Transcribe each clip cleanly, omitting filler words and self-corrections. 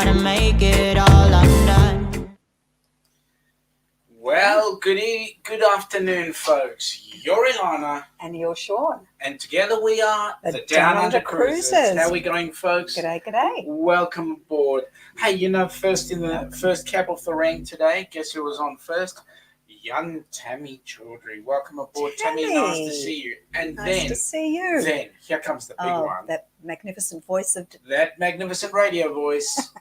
to make it all undone. Well, good afternoon, folks. You're Ilana. And you're Sean. And together we are The the Downunder Downunder Cruisers. Cruisers. How are we going, folks? G'day. Welcome aboard. Hey, first in the first cab off the rank today, guess who was on first? Young Tammy Chaudhry. Welcome aboard, Tammy. Nice to see you. And Nice to see you. Then, here comes the big one. That magnificent voice of... That magnificent radio voice.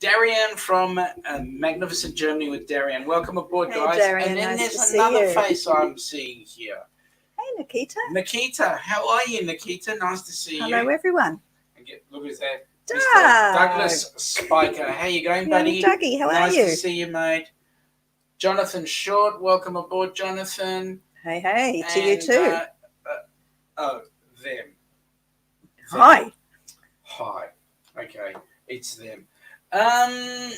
Darian from Magnificent Germany with Darian. Welcome aboard, Hey, guys. Darian, and then nice there's to see another you. face I'm seeing here. Hey, Nikita. Nikita, how are you, Nikita? Nice to see you. Hello, everyone. And look who's that. Doug. Mr. Douglas Spiker. How you going, buddy? Dougie, how are nice you? to see you, mate. Jonathan Short, welcome aboard, Jonathan. Hey, to you too. Them. Hi. Hi. Okay, it's them. I've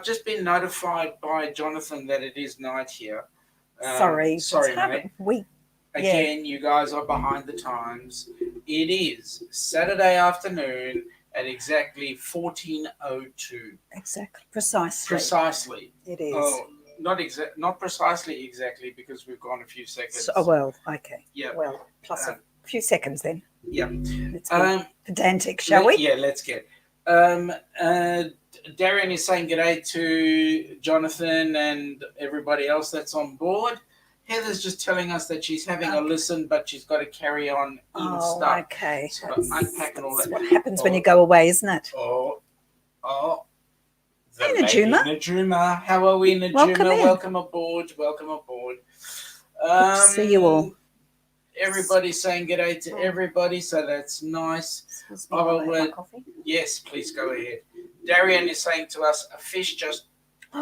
just been notified by Jonathan that it is night here. Sorry, mate. Again, you guys are behind the times. It is Saturday afternoon at exactly 14:02. Exactly. Precisely. Precisely. It is. Oh, not precisely exactly, because we've gone a few seconds. Okay. Yeah. Well, plus a few seconds then. Yeah. Let's be pedantic, shall we? Yeah, let's get. Darian is saying g'day to Jonathan and everybody else that's on board. Heather's just telling us that she's having a listen, but she's got to carry on eating stuff. Okay. So unpack and all that. That's what happens when you go away, isn't it? Hey, Najuma. Najuma. How are we, Najuma? Welcome aboard. Good to see you all. Everybody's saying g'day to everybody, so that's nice. Coffee? Yes, please go ahead. Darian is saying to us, a fish just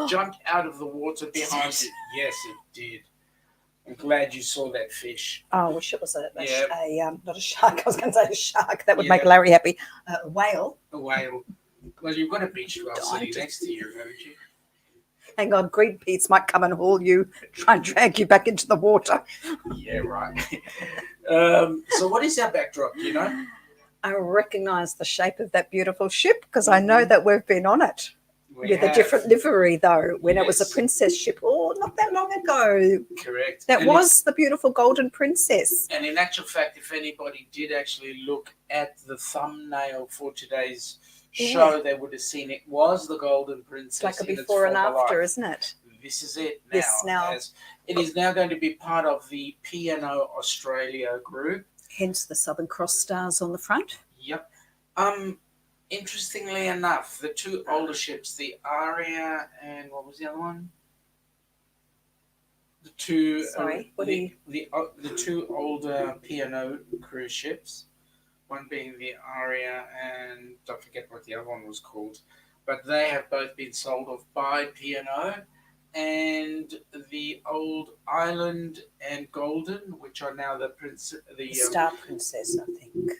jumped out of the water behind you. Yes, it did. I'm glad you saw that fish. Oh, I wish it was not a shark. I was going to say a shark. That would make Larry happy. A whale. A whale. Well, you've got a beach club sitting next to you, haven't you? Hang on, Greenpeace might come and haul you, try and drag you back into the water. Yeah, right. So what is our backdrop, do you know? I recognise the shape of that beautiful ship because I know that we've been on it. With a different livery, though, when it was a princess ship. Oh, not that long ago. Correct. That was the beautiful Golden Princess. And in actual fact, if anybody did actually look at the thumbnail for today's show, they would have seen it was the Golden Princess. It's like a before and after, isn't it? This is it now. It is now going to be part of the P&O Australia group. Hence the Southern Cross stars on the front. Yep. Interestingly enough, the two older ships, the Aria and what was the other one? The two. The two older P&O cruise ships. One being the Aria and don't forget what the other one was called, but they have both been sold off by P&O, and the old Island and Golden, which are now the Star Princess, I think.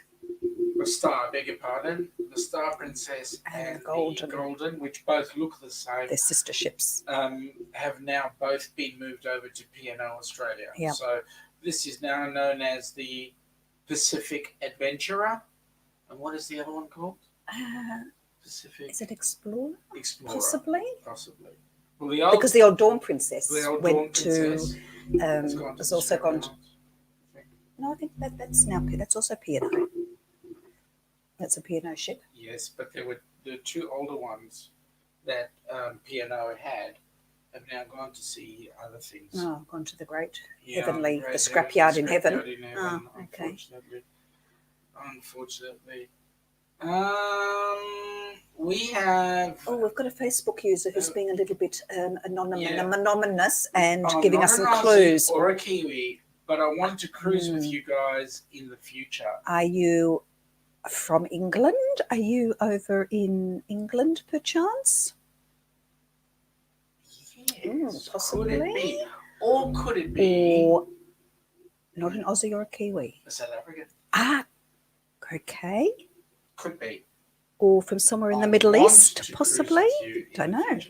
Star, beg your pardon. The Star Princess and the Golden, which both look the same. They're sister ships. Have now both been moved over to P&O Australia. Yep. So this is now known as the Pacific Adventurer. And what is the other one called? Pacific. Is it Explorer? Explorer. Possibly. Well, because the old Dawn Princess has also gone to... No, I think that's also P&O. That's a P&O ship. Yes, but there were the two older ones that P&O had have now gone to see other things. Oh, gone to the great heavenly, the scrapyard in heaven. Okay. Unfortunately. We have... Oh, we've got a Facebook user who's being a little bit anonymous and giving us some clues. Or a Kiwi, but I want to cruise with you guys in the future. Are you from England? Are you over in England, perchance? Yes. Possibly. Could it be? Or could it be... Or not an Aussie or a Kiwi? A South African. Okay. Could be. Or from somewhere in the Middle East, possibly? Don't know.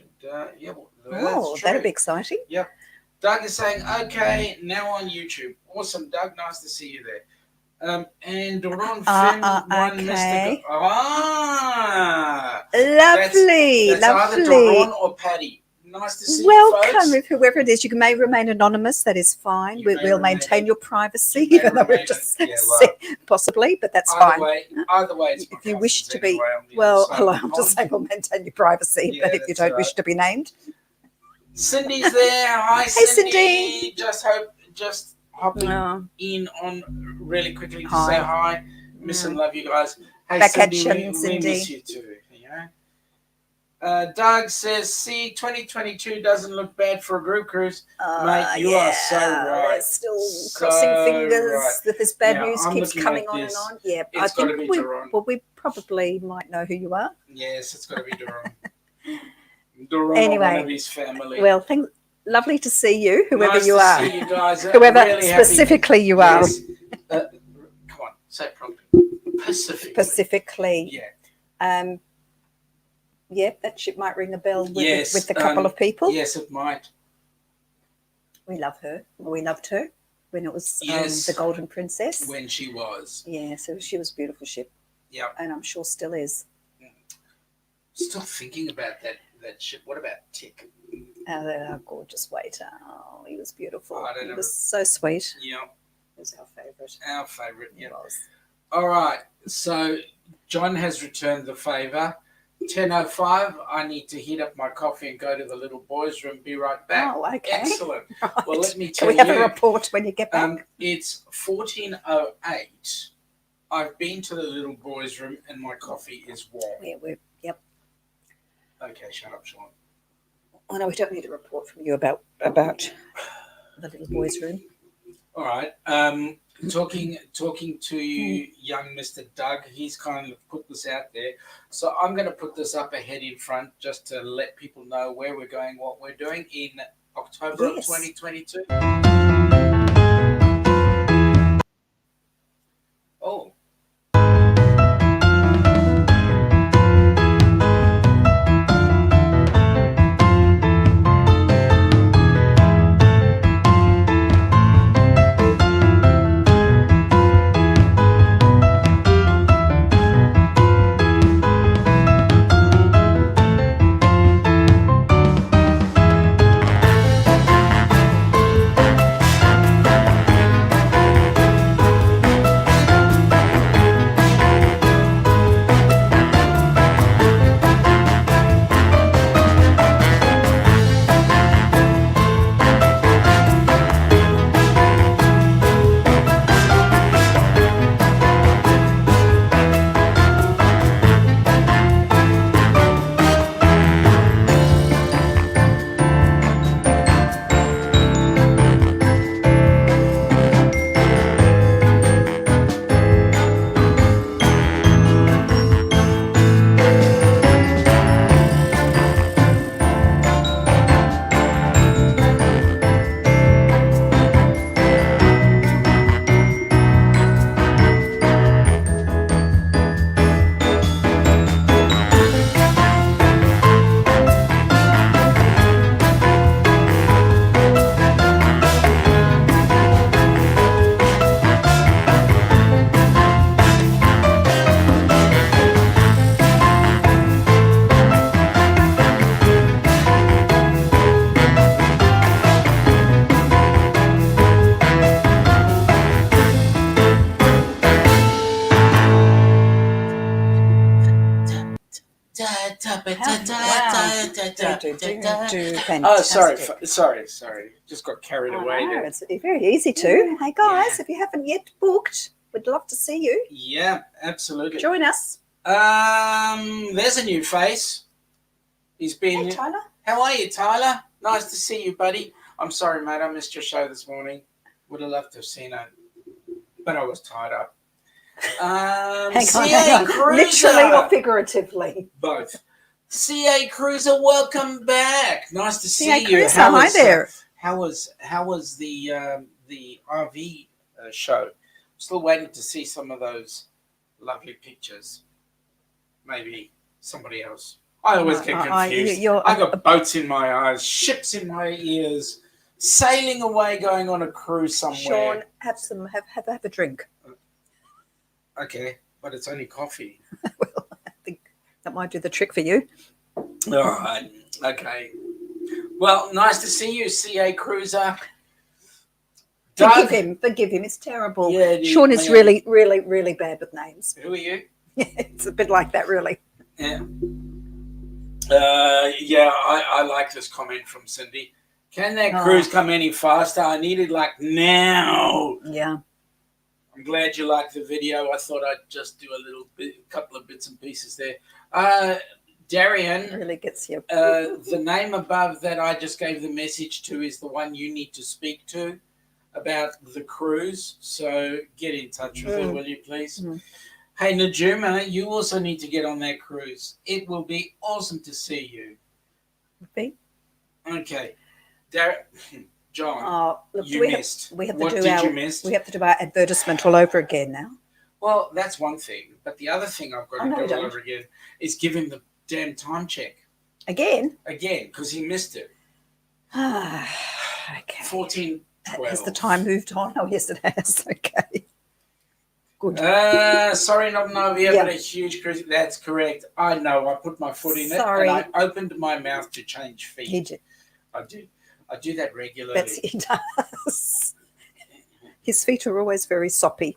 That'd be exciting. Yep. Doug is saying, okay, now on YouTube. Awesome, Doug. Nice to see you there. And Ron Finn won okay. Mr. Ah, Lovely, that's either lovely. Daron or Patty. Nice to see you, Welcome, folks. if whoever it is. You may remain anonymous. That is fine. You may We'll remain maintain it. your privacy, You may even though we've remain just it. Yeah, well, possibly, but that's Either fine. way, it's my If you wish cousins to be, anyway, on the well, other side hello, of the I'm just pond. saying we'll maintain your privacy, Yeah, but if you that's don't all wish right. to be named. Cindy's there. Hi, Hey, Cindy. Cindy. Just hopping Oh, in on really quickly to hi. say hi. Miss and love you guys. Hey, Back at Cindy, you, we Cindy. miss you too. Doug says, see, 2022 doesn't look bad for a group cruise. Mate, you are so right. We're still crossing fingers that this bad Now, news I'm keeps looking coming at on this. and on. Yeah, I It's gotta think be Daron. we probably might know who you are. Yes, it's got to be Daron. Daron Anyway, or one of his family. Well, love to see you, whoever Nice you to are. see you guys. Whoever Really specifically happy. you Yes. are. Come on, say it properly. Pacifically. Specifically. Yeah. Yep, that ship might ring a bell Yes, with a couple of people. Yes, it might. We love her. We loved her when it was Yes. the Golden Princess. When she was. Yeah, so she was a beautiful ship. Yeah. And I'm sure still is. Still thinking about that ship. What about Tick? Our gorgeous waiter. Oh, he was beautiful. I don't He know. was so sweet. Yeah. He was our favourite. Our favourite, yeah. He was. All right. So John has returned the favour. 10:05. I need to heat up my coffee and go to the little boys' room. Be right back. Oh, okay. Excellent. Right. Well, let me Can tell we have you. a report when you get back? It's 14:08. I've been to the little boys' room and my coffee is warm. Yeah, yep. Okay, shut up, Sean. Oh no, we don't need a report from you about the little boys' room. All right. Talking to you, young Mr. Doug, he's kind of put this out there. So I'm going to put this up ahead in front just to let people know where we're going, what we're doing in October of 2022. Oh. Oh, sorry. Just got carried away there. It's very easy to. Hey guys, if you haven't yet booked, we'd love to see you. Yeah, absolutely. Join us. There's a new face. He's been. Hey Tyler. How are you, Tyler? Nice to see you, buddy. I'm sorry, mate. I missed your show this morning. Would have loved to have seen it, but I was tied up. Hang on. Literally or figuratively? Both. CA Cruiser, welcome back. Nice to see you. Cruiser, hi there. How was the RV show? Still waiting to see some of those lovely pictures. Maybe somebody else. I always get confused. I got boats in my eyes, ships in my ears, sailing away, going on a cruise somewhere. Sean, have a drink. Okay, but it's only coffee. Well, I think that might do the trick for you. All right. Okay. Well, nice to see you, CA Cruiser. Forgive Doug. him. Forgive him. It's terrible. Yeah, dude, Sean is man. really, really, really bad with names. Who are you? Yeah, it's a bit like that, really. Yeah. I like this comment from Cindy. Can that cruise come any faster? I need it like now. Yeah. I'm glad you liked the video. I thought I'd just do a couple of bits and pieces there. Darian, Really gets you. the name above that I just gave the message to is the one you need to speak to about the cruise. So get in touch with her, will you please? Hey, Najuma, you also need to get on that cruise. It will be awesome to see you. Okay. Okay. John, Look, you missed. We have What to do did our, you miss? We have to do our advertisement all over again now. Well, that's one thing. But the other thing I've got to do all over again is give him the damn time check. Again? Again, because he missed it. Okay. 14:12. Has the time moved on? Oh, yes, it has. Okay. Good. Sorry, not Novia, but a huge cruise. That's correct. I know. I put my foot in it and I opened my mouth to change feet. He did. I do. I do that regularly. He does. His feet are always very soppy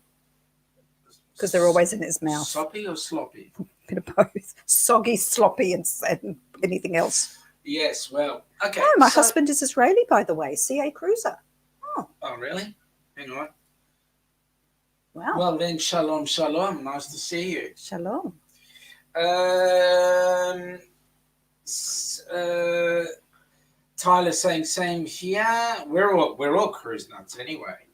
because they're always in his mouth. Soppy or sloppy? A bit of both. Soggy, sloppy, and anything else. Yes, well, okay. Oh, my husband is Israeli, by the way, CA Cruiser. Oh, really? Hang on. Wow. Well, then, shalom, shalom. Nice to see you. Shalom. Tyler saying same here. We're all cruise nuts anyway.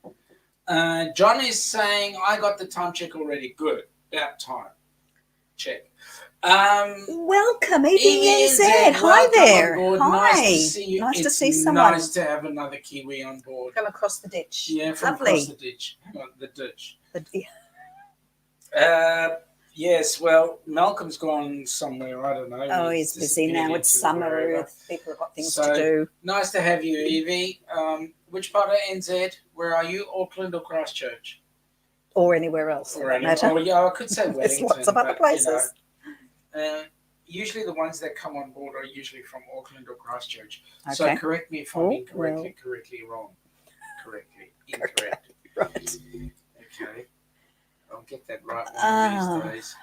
John is saying I got the time check already. Good. About time. Check. Welcome, EBNZ. Hi there. Hi. Nice to see you. Nice to see someone. Nice to have another Kiwi on board. From across the ditch. Yeah, from across the ditch. Hang on, the ditch. Yes, well, Malcolm's gone somewhere. I don't know. Oh, he's busy now. It's summer. People have got things to do. Nice to have you, Evie. Which part of NZ? Where are you? Auckland or Christchurch? Or anywhere else. Or anywhere. Oh, yeah, I could say Wellington. There's lots of other places. Usually the ones that come on board are usually from Auckland or Christchurch. Okay. So correct me if I'm correctly wrong. Incorrect. Right. Okay. I'll get that right one of these days.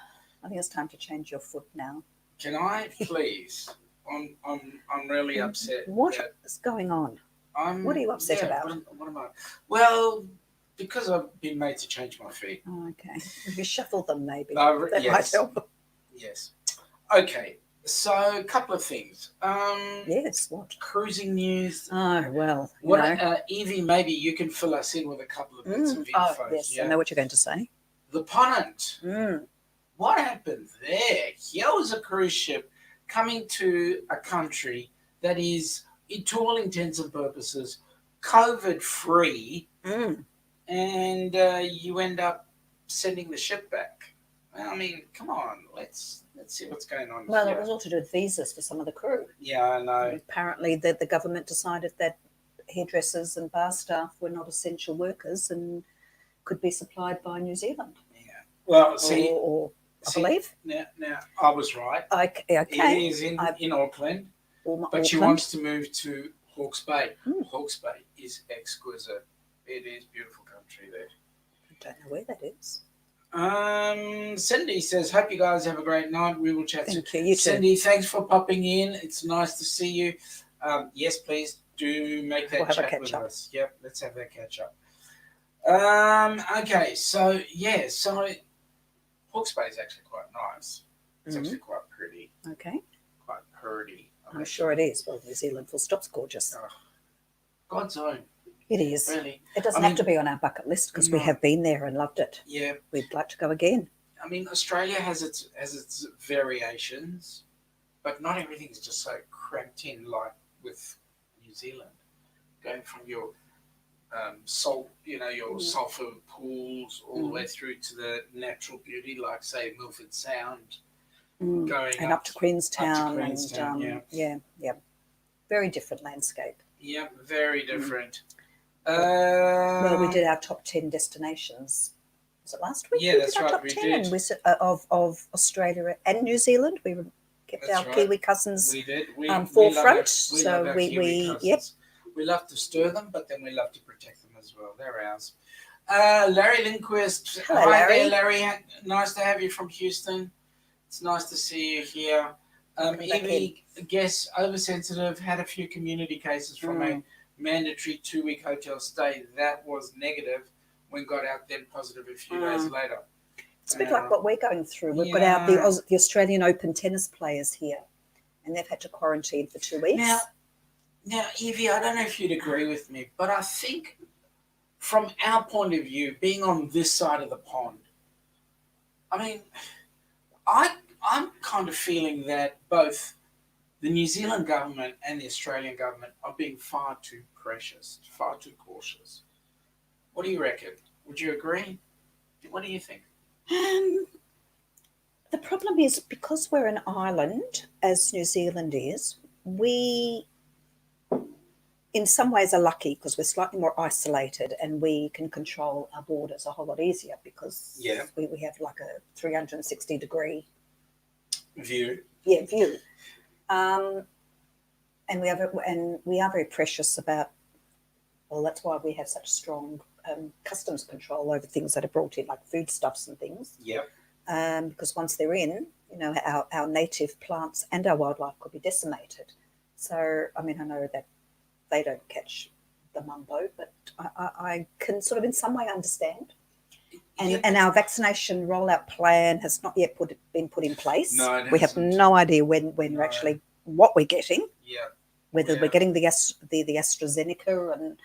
I think it's time to change your foot now. Can I please? I'm really upset. What is going on? What are you upset about? What am I? Well, because I've been made to change my feet. Oh, okay. If you shuffle them, maybe. That might help. Yes. Okay. So, a couple of things. Yes, what? Cruising news. Oh, well. Evie, maybe you can fill us in with a couple of bits of info. Oh, yes, I know what you're going to say. The Ponant. What happened there? Here was a cruise ship coming to a country that is, to all intents and purposes, COVID-free, and you end up sending the ship back. I mean, come on, let's see what's going on. Well, here. it was all to do with visas for some of the crew. Yeah, I know. And apparently, the government decided that hairdressers and bar staff were not essential workers and could be supplied by New Zealand. Yeah. Well, see, I believe. Now, I was right. Okay. It is in Auckland, but she wants to move to Hawke's Bay. Hawke's Bay is exquisite. It is beautiful country there. I don't know where that is. Cindy says, hope you guys have a great night. We will chat soon. Thank you. You too. Cindy, thanks for popping in. It's nice to see you. Yes, please do make that chat with us. Yep, let's have that catch up. Okay, so Hawke's Bay is actually quite nice. It's actually quite pretty. Okay. Quite pretty. I'm sure it is. Well, New Zealand full stop's gorgeous. Oh, God's own. It is. Really. It doesn't have to be on our bucket list because we have been there and loved it. Yeah. We'd like to go again. I mean, Australia has its variations, but not everything's just so cramped in like with New Zealand. Going from your your sulphur pools all the way through to the natural beauty, like say Milford Sound, going up to Queenstown. And very different landscape. Yeah, very different. Well, we did our top 10 destinations Was it last week? Yeah, we that's did our right, top we 10 did. and of Australia and New Zealand. We kept That's our right. Kiwi cousins We did. We forefront. We So love our Kiwi cousins. yep. We love to stir them, but then we love to protect them as well. They're ours. Larry Lindquist. Hello, Hi Larry. there, Larry. Nice to have you from Houston. It's nice to see you here. Evie, guess oversensitive, had a few community cases from a mandatory 2-week hotel stay that was negative when got out then positive a few days later. It's a bit like what we're going through. We've got the Australian Open tennis players here, and they've had to quarantine for 2 weeks. Now, Evie, I don't know if you'd agree with me, but I think from our point of view, being on this side of the pond, I mean, I'm kind of feeling that both the New Zealand government and the Australian government are being far too precious, far too cautious. What do you reckon? Would you agree? What do you think? The problem is because we're an island, as New Zealand is, we in some ways are lucky because we're slightly more isolated and we can control our borders a whole lot easier because we have like a 360-degree view. Yeah, view. And we are very precious about. Well, that's why we have such strong customs control over things that are brought in, like foodstuffs and things. Yep. Because once they're in, our native plants and our wildlife could be decimated. So, I mean, I know that they don't catch the mumbo, but I can sort of in some way understand. And our vaccination rollout plan has not yet been put in place. No, it we have no idea when we're actually what we're getting. Yeah. Whether we're getting the AstraZeneca, and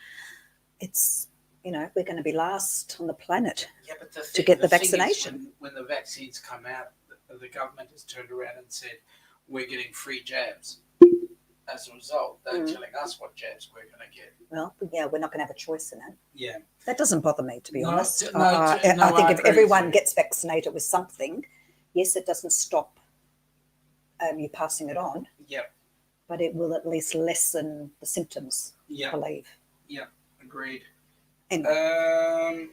it's we're going to be last on the planet to get the vaccination. When the vaccines come out, the government has turned around and said we're getting free jabs. As a result, they're telling us what jabs we're going to get. Well, yeah, we're not going to have a choice in it. Yeah. That doesn't bother me, to be honest. I think if everyone gets vaccinated with something, yes, it doesn't stop you passing it on. Yep. But it will at least lessen the symptoms, I believe. Yeah, agreed. Anyway.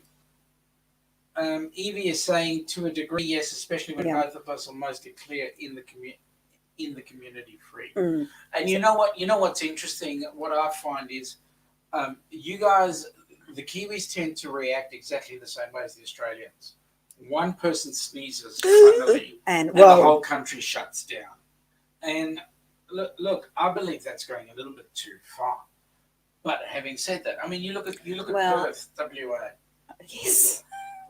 Evie is saying to a degree, yes, especially when both of us are mostly clear in the community free. And you know what's interesting? What I find is you guys, the Kiwis tend to react exactly the same way as the Australians. One person sneezes funnily and the whole country shuts down. And look, I believe that's going a little bit too far. But having said that, I mean, you look at Perth, WA. Yes.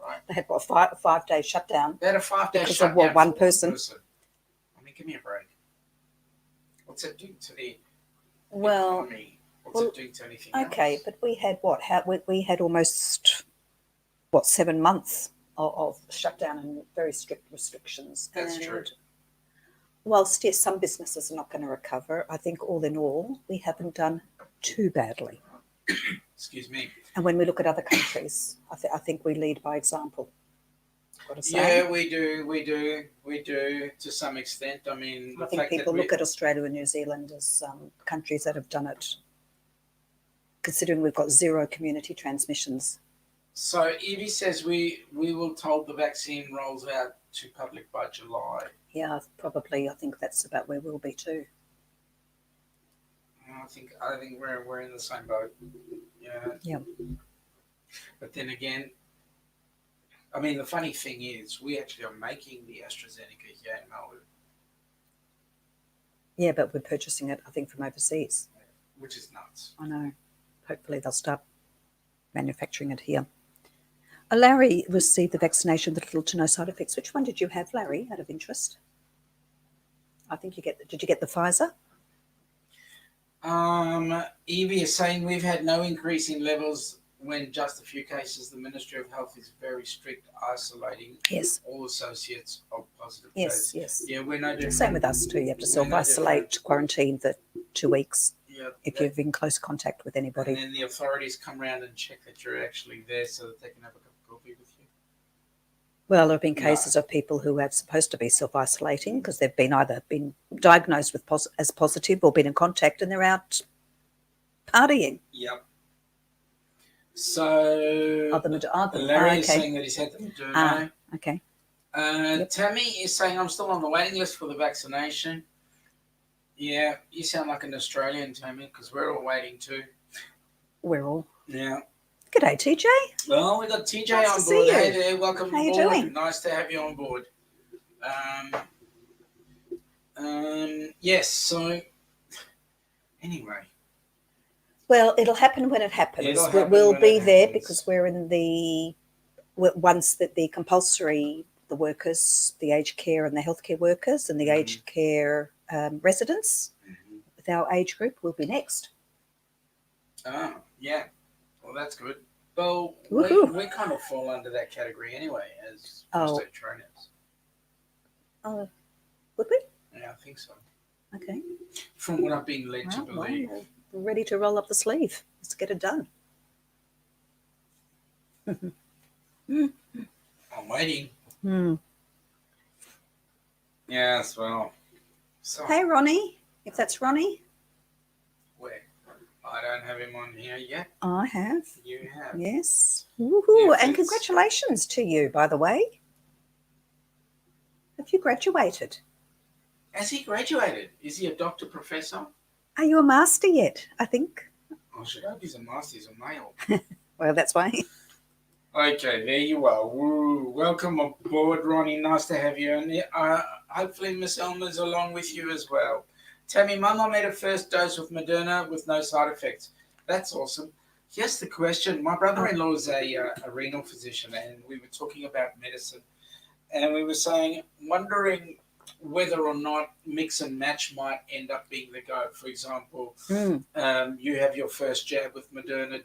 Right. They had a 5-day shutdown. They had a 5-day because shutdown of one person. I mean, give me a break. What's it doing to the economy? What's it doing to anything else? Okay, but we had we had almost 7 months of shutdown and very strict restrictions. That's true. Whilst, yes, some businesses are not going to recover, I think all in all, we haven't done too badly. Excuse me. And when we look at other countries, I think we lead by example. Yeah, we do to some extent. I mean, I think people look at Australia and New Zealand as countries that have done it, considering we've got 0 community transmissions. So Evie says we will told the vaccine rolls out to public by July. Yeah, probably. I think that's about where we'll be too. I think we're in the same boat. Yeah. Yeah. But then again, I mean, the funny thing is, we actually are making the AstraZeneca here in Melbourne. Yeah, but we're purchasing it, I think, from overseas. Which is nuts. I know. Hopefully they'll start manufacturing it here. Larry received the vaccination with little to no side effects. Which one did you have, Larry, out of interest? I think did you get the Pfizer? Evie is saying we've had no increase in levels when just a few cases. The Ministry of Health is very strict, isolating all associates of positive cases. Yes. Yeah, we're no different. Same with us too. You have to self-isolate, quarantine for 2 weeks if you're in close contact with anybody. And then the authorities come around and check that you're actually there so that they can have a cup of coffee with you. Well, there have been cases of people who are supposed to be self-isolating because they've been either been diagnosed with as positive or been in contact and they're out partying. Yep. So Larry is okay. saying that he's had the Moderna. Okay. Tammy is saying I'm still on the waiting list for the vaccination. Yeah, you sound like an Australian, Tammy, because we're all waiting too. We're all. Yeah. G'day, TJ. Well, we got TJ Nice on to see board. you. Hey there, welcome How you aboard. doing? Nice to have you on board. Yes. So, anyway. Well, it'll happen when it happens. It'll happen We'll when be it there happens. because we're in the once that the compulsory, the workers, the aged care and the healthcare workers and the aged care residents with our age group will be next. Oh, yeah. Well, that's good. Well, we kind of fall under that category anyway as first aid trainers. Oh, would we? Yeah, I think so. Okay. From what I've been led to believe. Well, we're ready to roll up the sleeve. Let's get it done. I'm waiting. Yes, well. So, Hey, Ronnie, if that's Ronnie. where? I don't have him on here yet. I have. You have. Yes. Woohoo! And congratulations to you, by the way. Have you graduated? Has he graduated? Is he a doctor, professor? Are you a master yet? I think. I should hope he's a master. He's a male. Well, that's why. Okay, there you are. Woo. Welcome aboard, Ronnie. Nice to have you. And hopefully Miss Elmer's along with you as well. Tammy, my mum had her first dose with Moderna with no side effects. That's awesome. Here's the question. My brother-in-law is a renal physician, and we were talking about medicine. And we were saying, wondering whether or not mix and match might end up being the go. For example, you have your first jab with Moderna.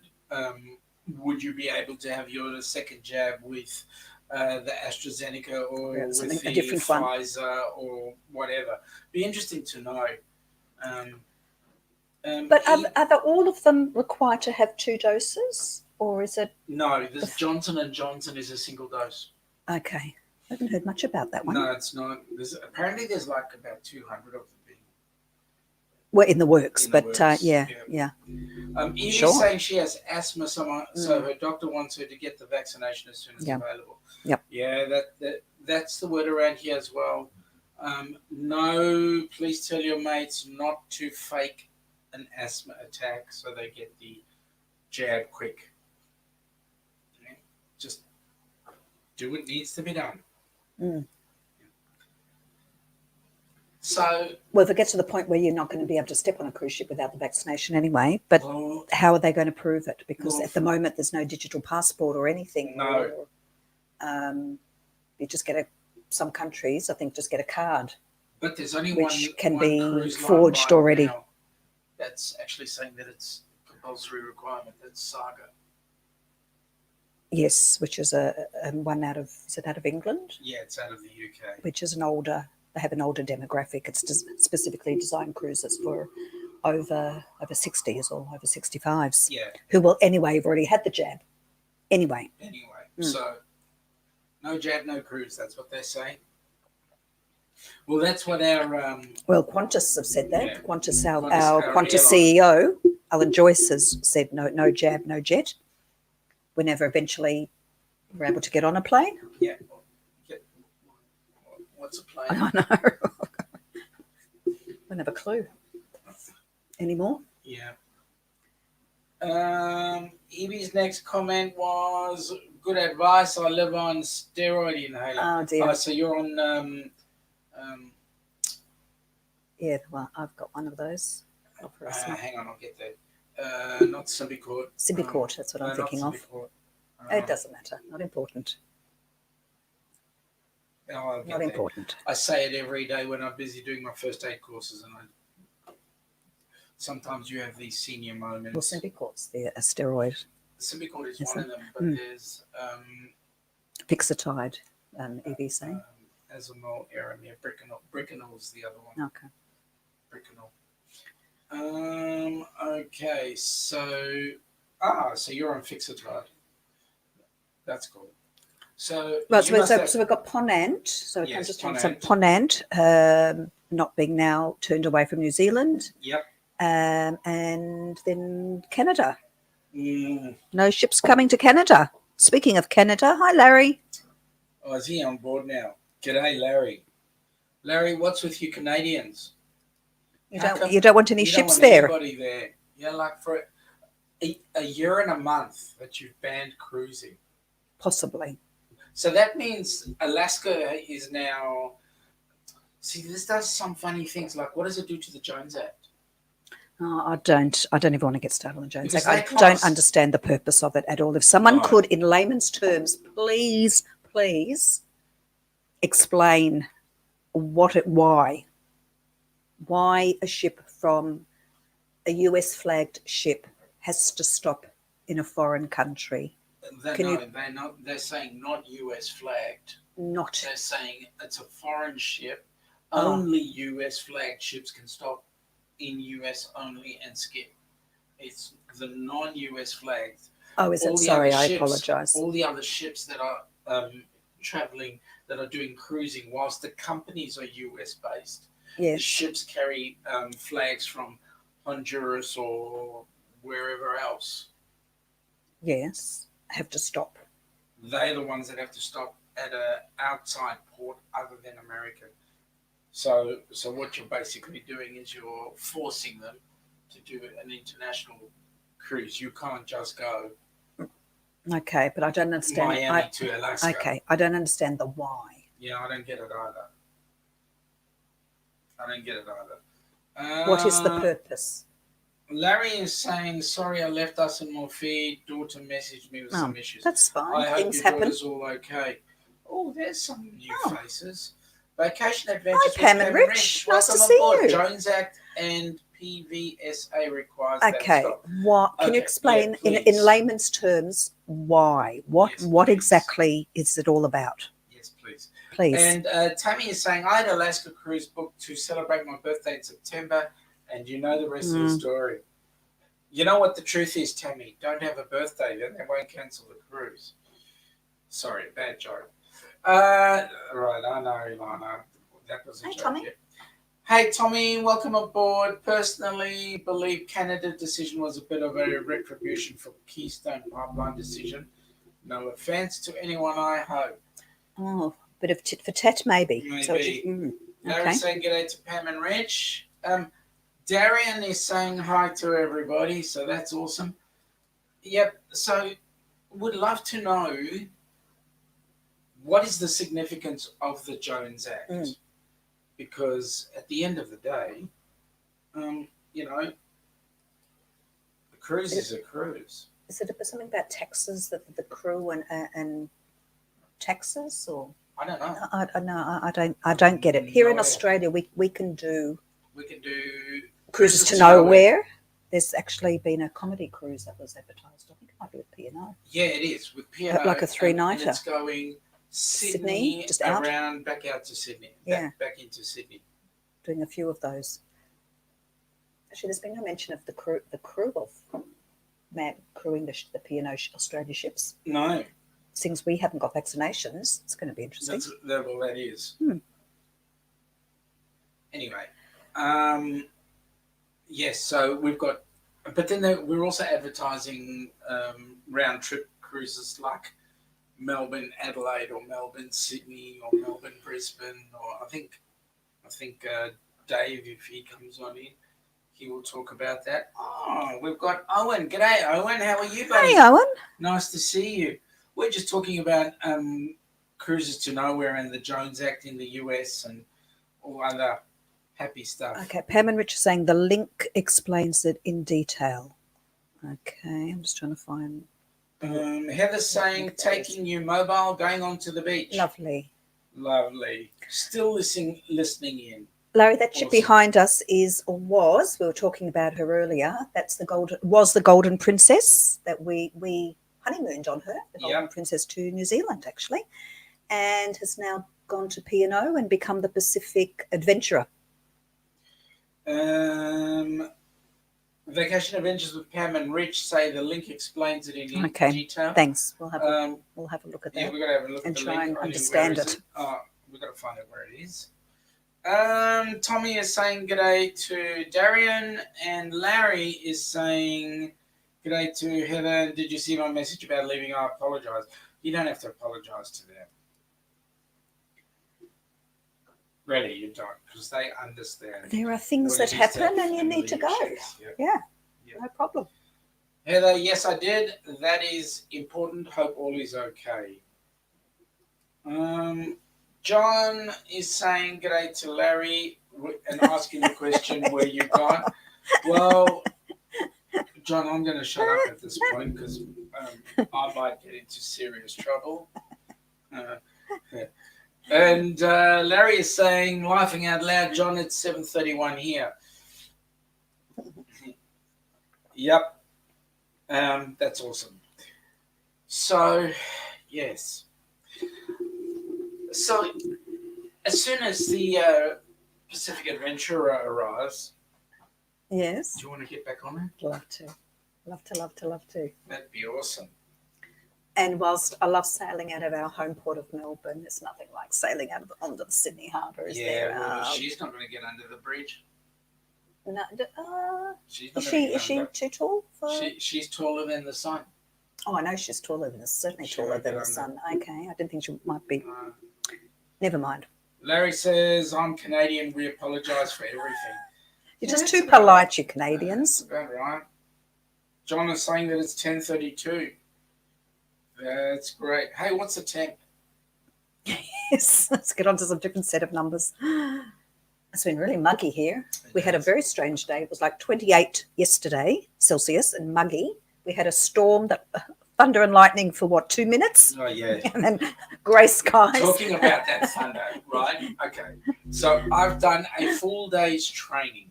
Would you be able to have your second jab with the AstraZeneca or with the different Pfizer or whatever? Be interesting to know. But are all of them required to have 2 doses, or is it? No, this Johnson & Johnson is a single dose. Okay. I haven't heard much about that one. No, it's not. Apparently there's like about 200 of them being. Well, in the works, yeah. Evie's Sure. saying she has asthma, so her doctor wants her to get the vaccination as soon as available. Yep. Yeah, that's the word around here as well. No, please tell your mates not to fake an asthma attack so they get the jab quick. Okay? Just do what needs to be done. So, well, if it gets to the point where you're not going to be able to step on a cruise ship without the vaccination anyway, but how are they going to prove it? Because at the moment there's no digital passport or anything. No. You just get some countries, I think, just get a card. But there's only which one can one be cruise line forged right already. now that's actually saying that it's a compulsory requirement. That's Saga. Yes, which is a one out of England? Yeah, it's out of the UK. Which is they have an older demographic. It's specifically designed cruises for over 60s or over 65s. Yeah. Who will anyway have already had the jab. Anyway. So no jab, no cruise. That's what they're saying. Well, that's what our well, Qantas have said that. Yeah. Qantas, Qantas, our our Qantas airline. CEO, Alan Joyce, has said no jab, no jet. Whenever eventually we're able to get on a plane. Yeah. What's a plane? I know. I don't have a clue anymore. Yeah. Evie's next comment was good advice. I live on steroid inhaler. Oh dear. So you're on. Yeah, well, I've got one of those. Hang on, I'll get that. Not Symbicort. Symbicort, that's what I'm thinking of. It doesn't matter. Not important. Not important. I say it every day when I'm busy doing my first aid courses, and sometimes you have these senior moments. Well, Symbicort's a steroid. Symbicort is one of them, but there's Fixatide, EV saying. Azamol, Aramir, Bricanol is the other one. Okay. Bricanol. Okay, so you're on Fixatide. That's cool. So we've got Ponant. So it comes just Ponant not being now turned away from New Zealand. Yep. And then Canada. No ships coming to Canada. Speaking of Canada, hi Larry. Oh, is he on board now? G'day, Larry. Larry, what's with you Canadians? You don't want any you ships don't want there? anybody there? Yeah, like for a year and a month that you've banned cruising. Possibly. So that means Alaska is now. See, this does some funny things. Like, what does it do to the Jones Act? Oh, I don't even want to get started on the Jones Because Act. they I don't can't- understand the purpose of it at all. If someone No. could, in layman's terms, please explain why a ship from a US flagged ship has to stop in a foreign country. They're saying not US flagged. Not. They're saying it's a foreign ship. Oh. Only US flagged ships can stop in US only and skip. It's the non-US flagged. Oh, is it? Sorry, I apologise. All the other ships that are travelling, that are doing cruising, whilst the companies are US based, Yes. the ships carry flags from Honduras or wherever else. Yes, have to stop. They're the ones that have to stop at an outside port other than America. So what you're basically doing is you're forcing them to do an international cruise. You can't just go Okay, but I don't understand. Miami to Alaska. Okay, I don't understand the why. Yeah, I don't get it either. What is the purpose? Larry is saying, sorry I left us in more feed. Daughter messaged me with some issues. That's fine. I hope Things your happen. daughter's all okay. Oh, there's some new faces. Vacation Adventures Hi, with Pam and Rich. Nice Welcome to see on board. you. Jones Act and PVSA requires that Okay, stop. what can you Okay, explain yeah, in layman's terms why? What Yes, what please. exactly is it all about? Yes, please. Please. And Tammy is saying, I had Alaska cruise booked to celebrate my birthday in September, and you know the rest of the story. You know what the truth is, Tammy? Don't have a birthday, then they won't cancel the cruise. Sorry, bad joke. Right, I know, Lana. That was a joke. Tommy. Yeah. Hey, Tommy, welcome aboard. Personally, believe Canada decision was a bit of a retribution for Keystone Pipeline decision. No offence to anyone, I hope. Oh, bit of tit for tat, maybe. Maybe. So Larry saying g'day to Pam and Rich. Darian is saying hi to everybody, so that's awesome. Yep, so would love to know what is the significance of the Jones Act? Because at the end of the day, you know, the cruise is a cruise. Is it something about taxes, the crew and taxes, or I don't know. I don't get it. Here in Australia, we can do cruises to nowhere. There's actually been a comedy cruise that was advertised. I think it might be with P&O. Yeah, it is with P&O. Like a 3-nighter. And it's going Sydney just out? back out to Sydney. Yeah. Back into Sydney. Doing a few of those. Actually, there's been no mention of the crew of crewing the P&O Australia ships. No. Since we haven't got vaccinations, it's going to be interesting. Well, that is. Anyway, yes, so we've got, but then we're also advertising round trip cruises like Melbourne Adelaide or Melbourne Sydney or Melbourne Brisbane, or I think Dave, if he comes on in, he will talk about that. Oh, we've got Owen. G'day, Owen. How are you, buddy? Hey, Owen. Nice to see you. We're just talking about cruises to nowhere and the Jones Act in the US and all other happy stuff. Okay, Pam and Rich are saying the link explains it in detail. Okay, I'm just trying to find. Heather's saying taking you mobile, going on to the beach. Lovely. Still listening in. Larry, that ship behind us was, we were talking about her earlier, was the Golden Princess that we honeymooned on her, the Golden Princess to New Zealand, actually, and has now gone to P&O and become the Pacific Adventurer. Vacation Adventures with Pam and Rich say the link explains it in detail. Thanks. We'll have a look at that. Yeah, we've got to have a look and at the try link. and understand it. We've got to find out where it is. Tommy is saying g'day to Darian, and Larry is saying G'day to Heather. Did you see my message about leaving? I apologise. You don't have to apologise to them. Really, you don't, because they understand. There are things what that it is to happen have and you need to go. family issues. Yep. Yeah, Yep. no problem. Heather, yes, I did. That is important. Hope all is okay. John is saying g'day to Larry and asking the question where you gone. Well, John, I'm going to shut up at this point because I might get into serious trouble. And Larry is saying, laughing out loud, John, it's 7:31 here. Yep. That's awesome. So, yes. So, as soon as the Pacific Adventurer arrives, Yes. do you want to get back on it? Love to. Love to. That'd be awesome. And whilst I love sailing out of our home port of Melbourne, there's nothing like sailing out of onto the Sydney Harbour, is there? Well, she's not going to get under the bridge. No, She's not is she too tall for? She's taller than the sun. Oh, I know she's taller than certainly She taller won't than get the sun. under. Okay, I didn't think she might be. Never mind. Larry says, I'm Canadian. We apologise for everything. You're just too polite, you Canadians. That's about right. John is saying that it's 10:32. That's great. Hey, what's the temp? Yes, let's get on to some different set of numbers. It's been really muggy here. We had a very strange day. It was like 28 yesterday, Celsius, and muggy. We had a storm that thunder and lightning for what, 2 minutes? Oh, yeah. And then grey skies. Talking about that thunder, right? Okay. So I've done a full day's training.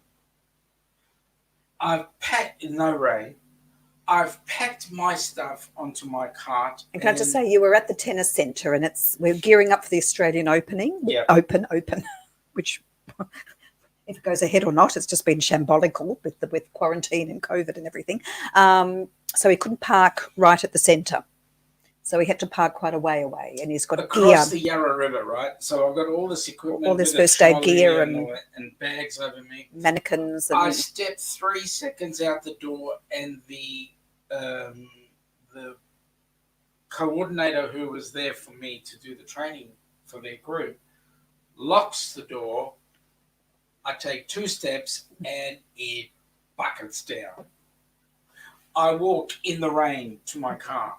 I've packed, no rain. I've packed my stuff onto my cart. And can I just say, you were at the tennis centre, and we're gearing up for the Australian Opening. Yeah. Open, which, if it goes ahead or not, it's just been shambolical with quarantine and COVID and everything. So he couldn't park right at the centre. So he had to park quite a way away, and he's got across the Yarra River, right? So I've got all this equipment, all this first aid gear and bags over me, mannequins. And I stepped 3 seconds out the door, and the coordinator who was there for me to do the training for their group locks the door. I take 2 steps, and it buckets down. I walk in the rain to my car.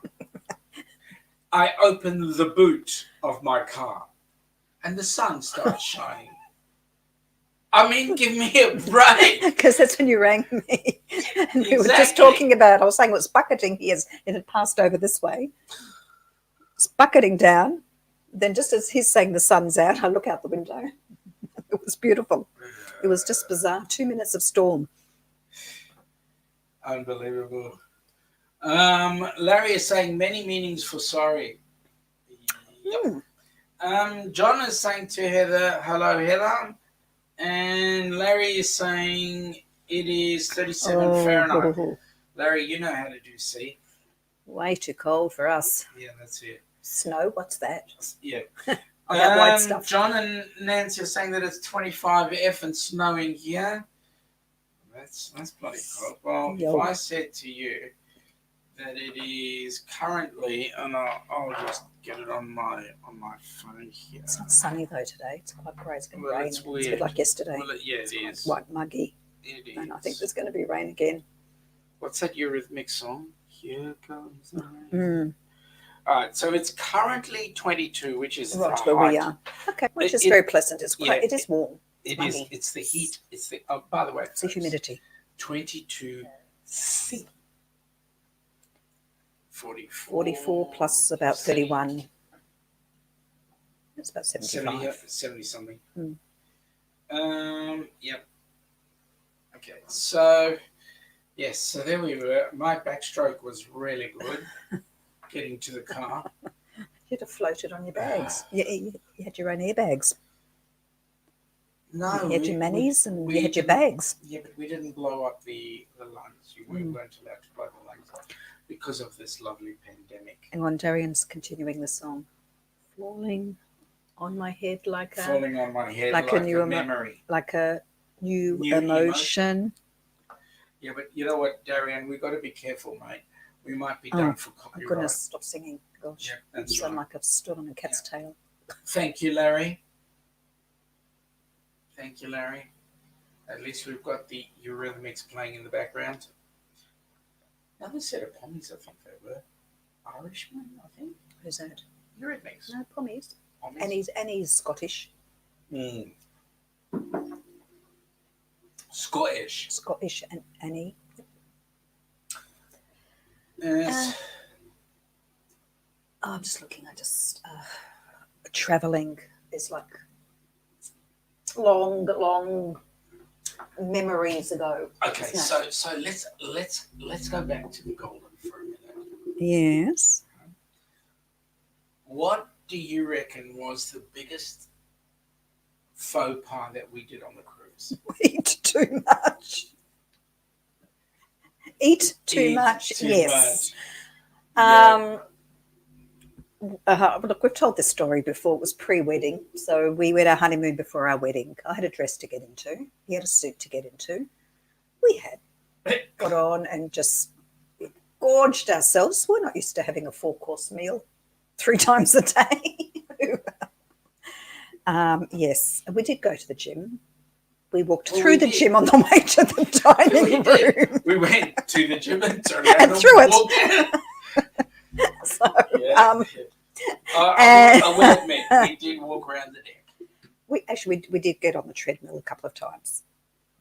I open the boot of my car, and the sun starts shining. I mean, give me a break. Because that's when you rang me. And we were just talking about, I was saying it was bucketing here. It had passed over this way. It's bucketing down. Then just as he's saying the sun's out, I look out the window. It was beautiful. It was just bizarre. 2 minutes of storm. Unbelievable. Larry is saying many meanings for sorry. Yep. John is saying to Heather, hello, Heather. And Larry is saying it is 37 Fahrenheit. Larry, you know how to do C. Way too cold for us. Yeah, that's it. Snow, what's that? Yeah. Oh, that white stuff. John and Nancy are saying that it's 25F and snowing here. That's bloody cold. Well, if I said to you that it is currently, and I'll just get it on my phone here. It's not sunny though today. It's quite grey. It's going to rain. It's a bit like yesterday. Well, it is. Quite muggy. It is. And I think there's going to be rain again. What's that Eurythmic song? Here comes the rain. All right, so it's currently 22, which is right the where height. we are. Okay, which is very pleasant. It's quite. Yeah, it is warm. It is. It's the heat. It's the. Oh, by the way, it's the humidity. 22 C. 44 plus about 31. It's about 75. 70 something. Mm. Yep. Okay, so yes, so there we were. My backstroke was really good. Getting to the car. You had to float it on your bags. You had your own airbags. No, you had your manis and you had your bags. Yeah, but we didn't blow up the lungs. We weren't allowed to blow the lungs up because of this lovely pandemic. And when Darian's continuing the song, falling on my head like a new memory, like a new emotion. Yeah, but you know what, Darian, we've got to be careful, mate. We might be Oh, done for Oh copyright. goodness, stop singing. Gosh, Yeah, I that's sound right. like I've stood on a cat's tail. Thank you, Larry. Thank you, Larry. At least we've got the Eurythmics playing in the background. Another set of Pommies, I think they were. Irishmen, I think. Who's that? Eurythmics. No, Pommies. Pommies. And he's Scottish. Mm. Scottish. Scottish and Annie. Yes. I'm just looking. Traveling is like long memories ago. Okay, so let's go back to the Golden for a minute. Yes. What do you reckon was the biggest faux pas that we did on the cruise? Eat too much. Eat too much. Too Yes. much. Yeah. Look, we've told this story before. It was pre-wedding, so we went our honeymoon before our wedding. I had a dress to get into. He had a suit to get into. We had got on and just gorged ourselves. We're not used to having a 4-course meal 3 times a day. Yes, we did go to the gym. We walked through the gym on the way to the dining room. We went to the gym and turned and around through and it. walked. So, Yeah. I will admit, we did walk around the deck. We did get on the treadmill a couple of times.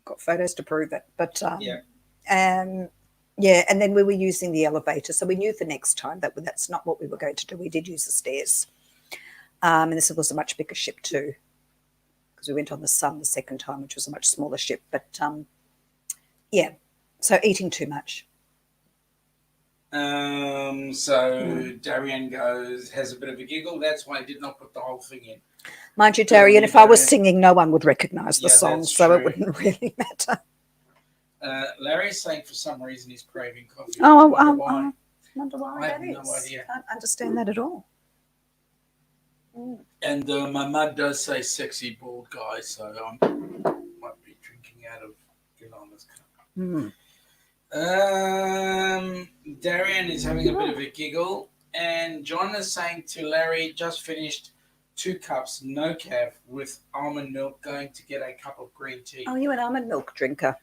Got photos to prove it. But Yeah. and then we were using the elevator, so we knew the next time that's not what we were going to do. We did use the stairs, and this was a much bigger ship too, because we went on the Sun the second time, which was a much smaller ship. But so eating too much. So Darian has a bit of a giggle. That's why I did not put the whole thing in. Mind you, Darian, if I was singing, no one would recognise the song, so true. it wouldn't really matter. Larry's saying for some reason he's craving coffee. I I wonder why have that no is. idea. Can't understand that at all. And my mum does say sexy bald guy, so I might be drinking out of Yolana's cup. Darian is having a bit of a giggle, and John is saying to Larry, just finished 2 cups, no caff, with almond milk, going to get a cup of green tea. Oh, you're an almond milk drinker.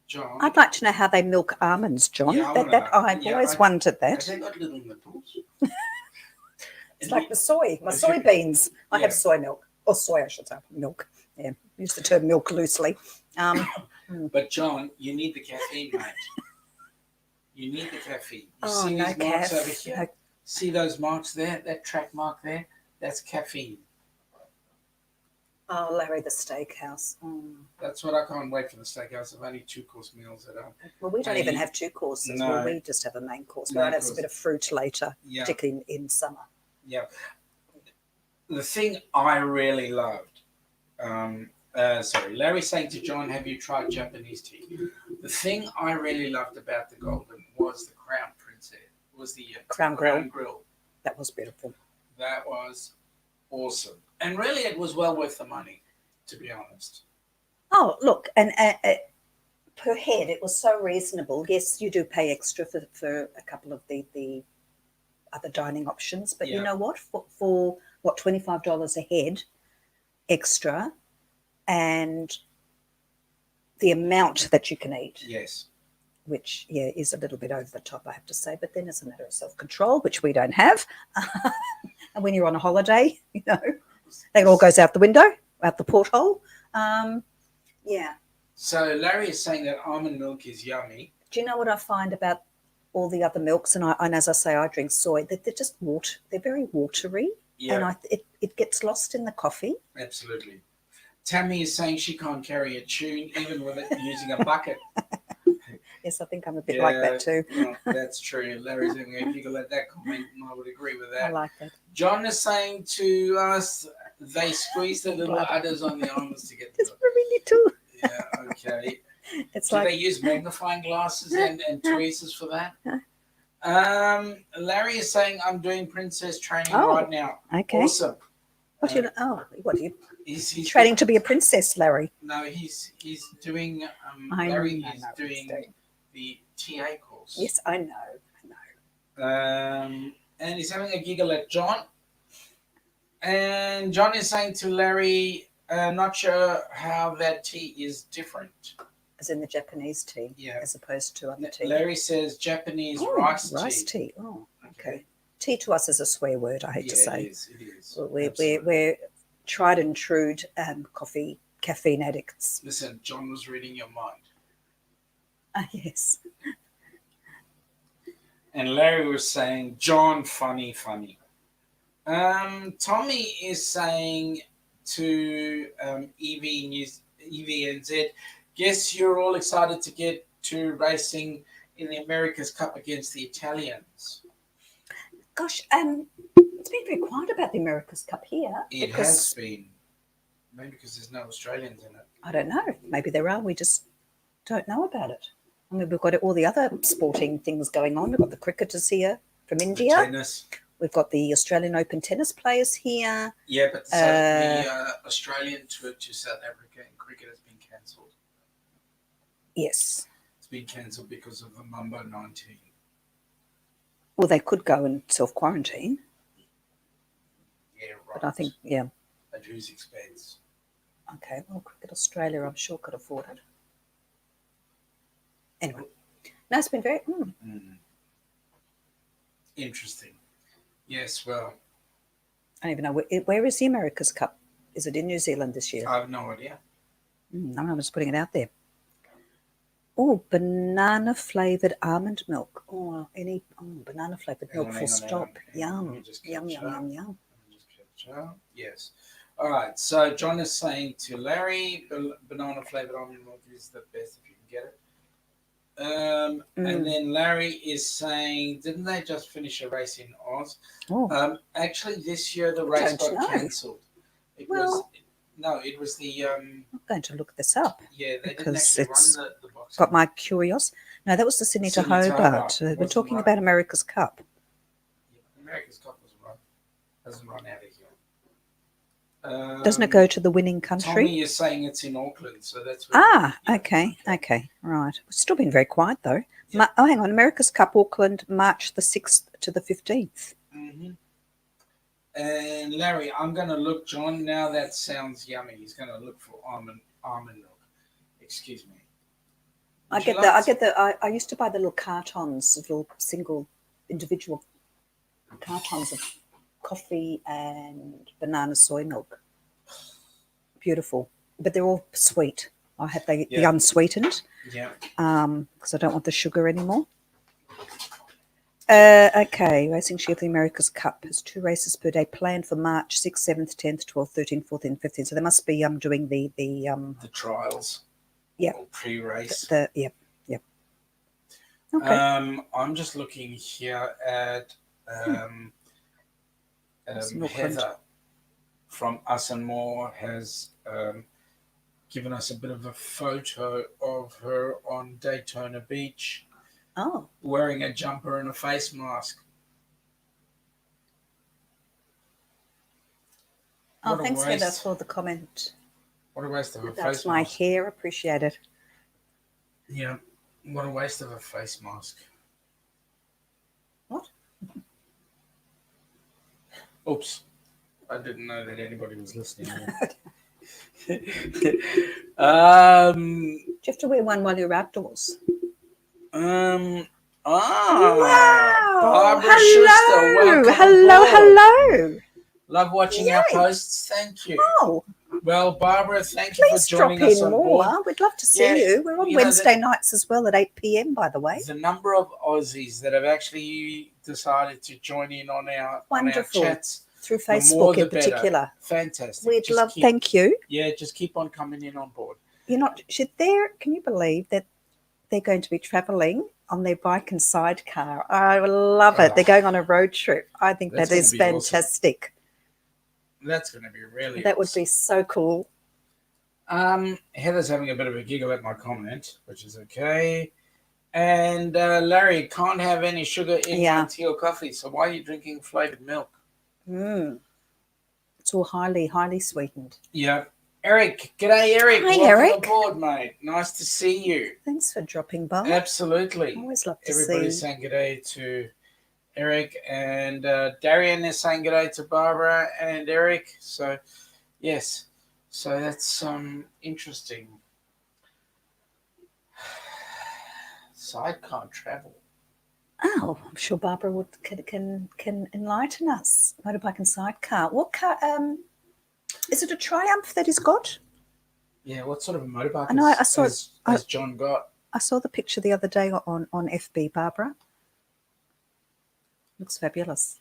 John? I'd like to know how they milk almonds, John. Yeah, I've always wondered that. Have they got little nipples? It's like the soy, my soybeans. I have soy milk, or soy, I should say, milk. Yeah, use the term milk loosely. But John, you need the caffeine, mate. You need the caffeine. You see no these marks caff. over here? See those marks there? That track mark there? That's caffeine. Oh, Larry, the steakhouse. That's what I can't wait for the steakhouse. I've only 2-course meals at home. Well, we don't even have 2 courses. No. Well, we just have a main course. We'll have a bit of fruit later, particularly in summer. Yeah. The thing I really loved, Larry's saying to John, have you tried Japanese tea? The thing I really loved about the Golden was the Crown Princess. Was the Crown Grill. That was beautiful. That was awesome. And really, it was well worth the money, to be honest. Oh, look, and per head, it was so reasonable. Yes, you do pay extra for a couple of the other dining options, but you know what? For what, $25 a head extra, and the amount that you can eat. Yes. Which, is a little bit over the top, I have to say. But then it's a matter of self-control, which we don't have. And when you're on a holiday, that all goes out the window, out the porthole. So Larry is saying that almond milk is yummy. Do you know what I find about all the other milks? And as I say, I drink soy. They're just water. They're very watery. Yeah. And it gets lost in the coffee. Absolutely. Tammy is saying she can't carry a tune even with it using a bucket. Yes, I think I'm a bit like that too. Well, that's true. Larry's having a giggle at that comment, and I would agree with that. I like that. John is saying to us, they squeeze the little udders on the almonds to get It's very little. Yeah, okay. It's Do they use magnifying glasses and tweezers for that? Larry is saying, I'm doing princess training right now. Okay. Awesome. What do you? He's Training to be a princess, Larry. No, he's doing. I Larry know is what he's doing the TA course. Yes, I know. And he's having a giggle at John. And John is saying to Larry, not sure how that tea is different. As in the Japanese tea, Yeah. as opposed to other tea. Larry says Japanese rice tea. Oh, okay. Tea to us is a swear word, I hate to say. It is. We're tried and true coffee, caffeine addicts. Listen, John was reading your mind. Yes. And Larry was saying, John, funny. Tommy is saying to Evie and Zed, guess you're all excited to get to racing in the America's Cup against the Italians. Gosh, it's been very quiet about the America's Cup here. It has been. Maybe because there's no Australians in it. I don't know. Maybe there are. We just don't know about it. I mean, we've got all the other sporting things going on. We've got the cricketers here from India. The tennis. We've got the Australian Open tennis players here. Yeah, but the Australian tour to South Africa in cricket has been cancelled. Yes. It's been cancelled because of the Mumbo 19. Well, they could go and self-quarantine. Yeah, right. But I think, yeah. At whose expense? Okay, well, Cricket Australia, I'm sure, could afford it. Anyway. No, it's been very... Interesting. Yes, well... I don't even know. Where is the America's Cup? Is it in New Zealand this year? I have no idea. I'm just putting it out there. Oh, banana-flavoured almond milk. Banana-flavoured milk, full stop. Yum. Yum. Yes. All right. So John is saying to Larry, banana-flavoured almond milk is the best if you can get it. And then Larry is saying, didn't they just finish a race in Oz? Oh. Actually, this year the race got cancelled. It was the... I'm going to look this up. Yeah, they because didn't actually it's run the box. Got my curiosity. No, that was the Sydney to Hobart. We're talking about America's Cup. Yeah, America's Cup doesn't run out of here. Doesn't it go to the winning country? Tommy is saying it's in Auckland, so that's where okay, right. It's still been very quiet though. Yep. Hang on, America's Cup Auckland, March the 6th to the 15th. Mm-hmm. And Larry, I'm going to look, John. Now that sounds yummy. He's going to look for almond milk. Excuse me. I used to buy the little cartons, little single individual cartons of coffee and banana soy milk. Beautiful, but they're all sweet. I have the unsweetened. Yeah. Because I don't want the sugar anymore. Okay, Racing Shield the America's Cup has 2 races per day planned for March 6th, 7th, 10th, 12th, 13th, 14th, 15th. So they must be doing the trials. Yeah. Or pre-race. Yep. Okay. I'm just looking here at Heather from Us and More has given us a bit of a photo of her on Daytona Beach. Oh. Wearing a jumper and a face mask. Oh, thanks, Heather, for the comment. What a waste of a face mask. That's my hair. Appreciate it. Yeah. What a waste of a face mask. What? Oops. I didn't know that anybody was listening. Do you have to wear one while you're outdoors? Wow. Barbara Schuster, welcome hello. Love watching our posts. Thank you. Oh. Well, Barbara, thank you for joining us on board. We'd love to see you. We're on Wednesday nights as well at 8 p.m, by the way. The number of Aussies that have actually decided to join in on our chats. Through Facebook in particular. Fantastic. Thank you. Yeah, just keep on coming in on board. Can you believe that they're going to be travelling on their bike and sidecar? I love it. They're going on a road trip. I think that is fantastic. Awesome. That's going to be really That would be so cool. Heather's having a bit of a giggle at my comment, which is okay. And Larry, can't have any sugar in my tea or coffee, so why are you drinking flavoured milk? It's all highly, highly sweetened. Yeah. Eric, g'day, Eric. Hi, Welcome Eric. aboard, mate. Nice to see you. Thanks for dropping by. Absolutely. Always love to Everybody's see. saying g'day to Eric, and Darian is saying g'day to Barbara and Eric. So, yes. So that's interesting. Sidecar travel. Oh, I'm sure Barbara can enlighten us. Motorbike and sidecar. What car? Is it a Triumph that he's got? Yeah, what sort of a motorbike I know. I saw has John got? I saw the picture the other day on FB. Barbara. Looks fabulous.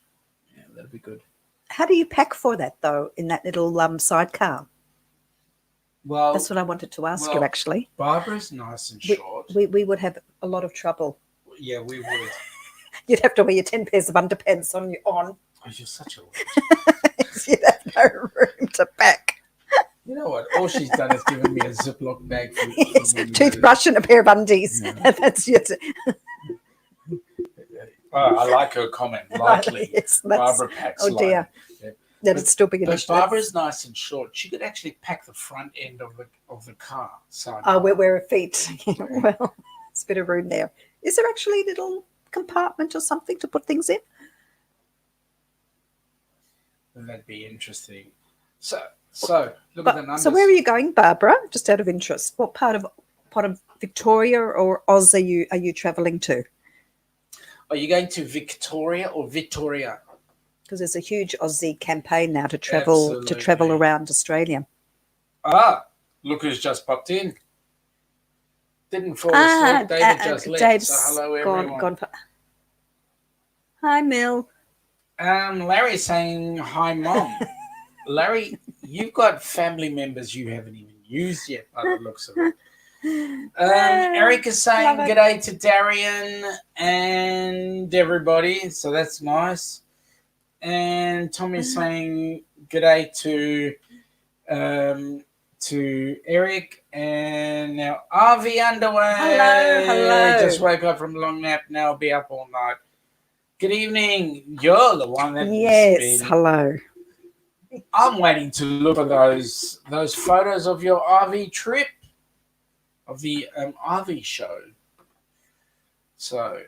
Yeah, that'd be good. How do you pack for that though? In that little sidecar. Well, That's what I wanted to ask you. Actually, Barbara's nice and short. we would have a lot of trouble. Yeah, we would. You'd have to wear your 10 pairs of underpants on. Oh, you're such a. You'd have no room to pack. You know what? All she's done is given me a Ziploc bag for Yes, toothbrush and a pair of undies. Yeah. That's your. Oh, I like her comment. Lightly. Yes, Barbara packs oh dear. lightly. Yeah. That'd still be an But issue. Barbara's nice and short. She could actually pack the front end of the car. So Where her feet. Well, it's a bit of room there. Is there actually a little compartment or something to put things in? that'd be interesting. So look at the numbers. So where are you going, Barbara? Just out of interest, what part of Victoria or Oz are you travelling to? Are you going to Victoria or Victoria? Because there's a huge Aussie campaign now to travel Absolutely. around Australia. Ah, look who's just popped in. Didn't fall asleep. David just left. Dave's So hello everyone. gone. Hi, Mil. Larry's saying hi, Mom. Larry, you've got family members you haven't even used yet by the looks of it. Eric is saying Love it. g'day to Darian and everybody, so that's nice. And Tommy's saying g'day to Eric, and now RV underway. Hello. Just woke up from a long nap. Now I'll be up all night. Good evening. You're the one that Yes, hello. I'm waiting to look for those photos of your RV trip, of the RV show. So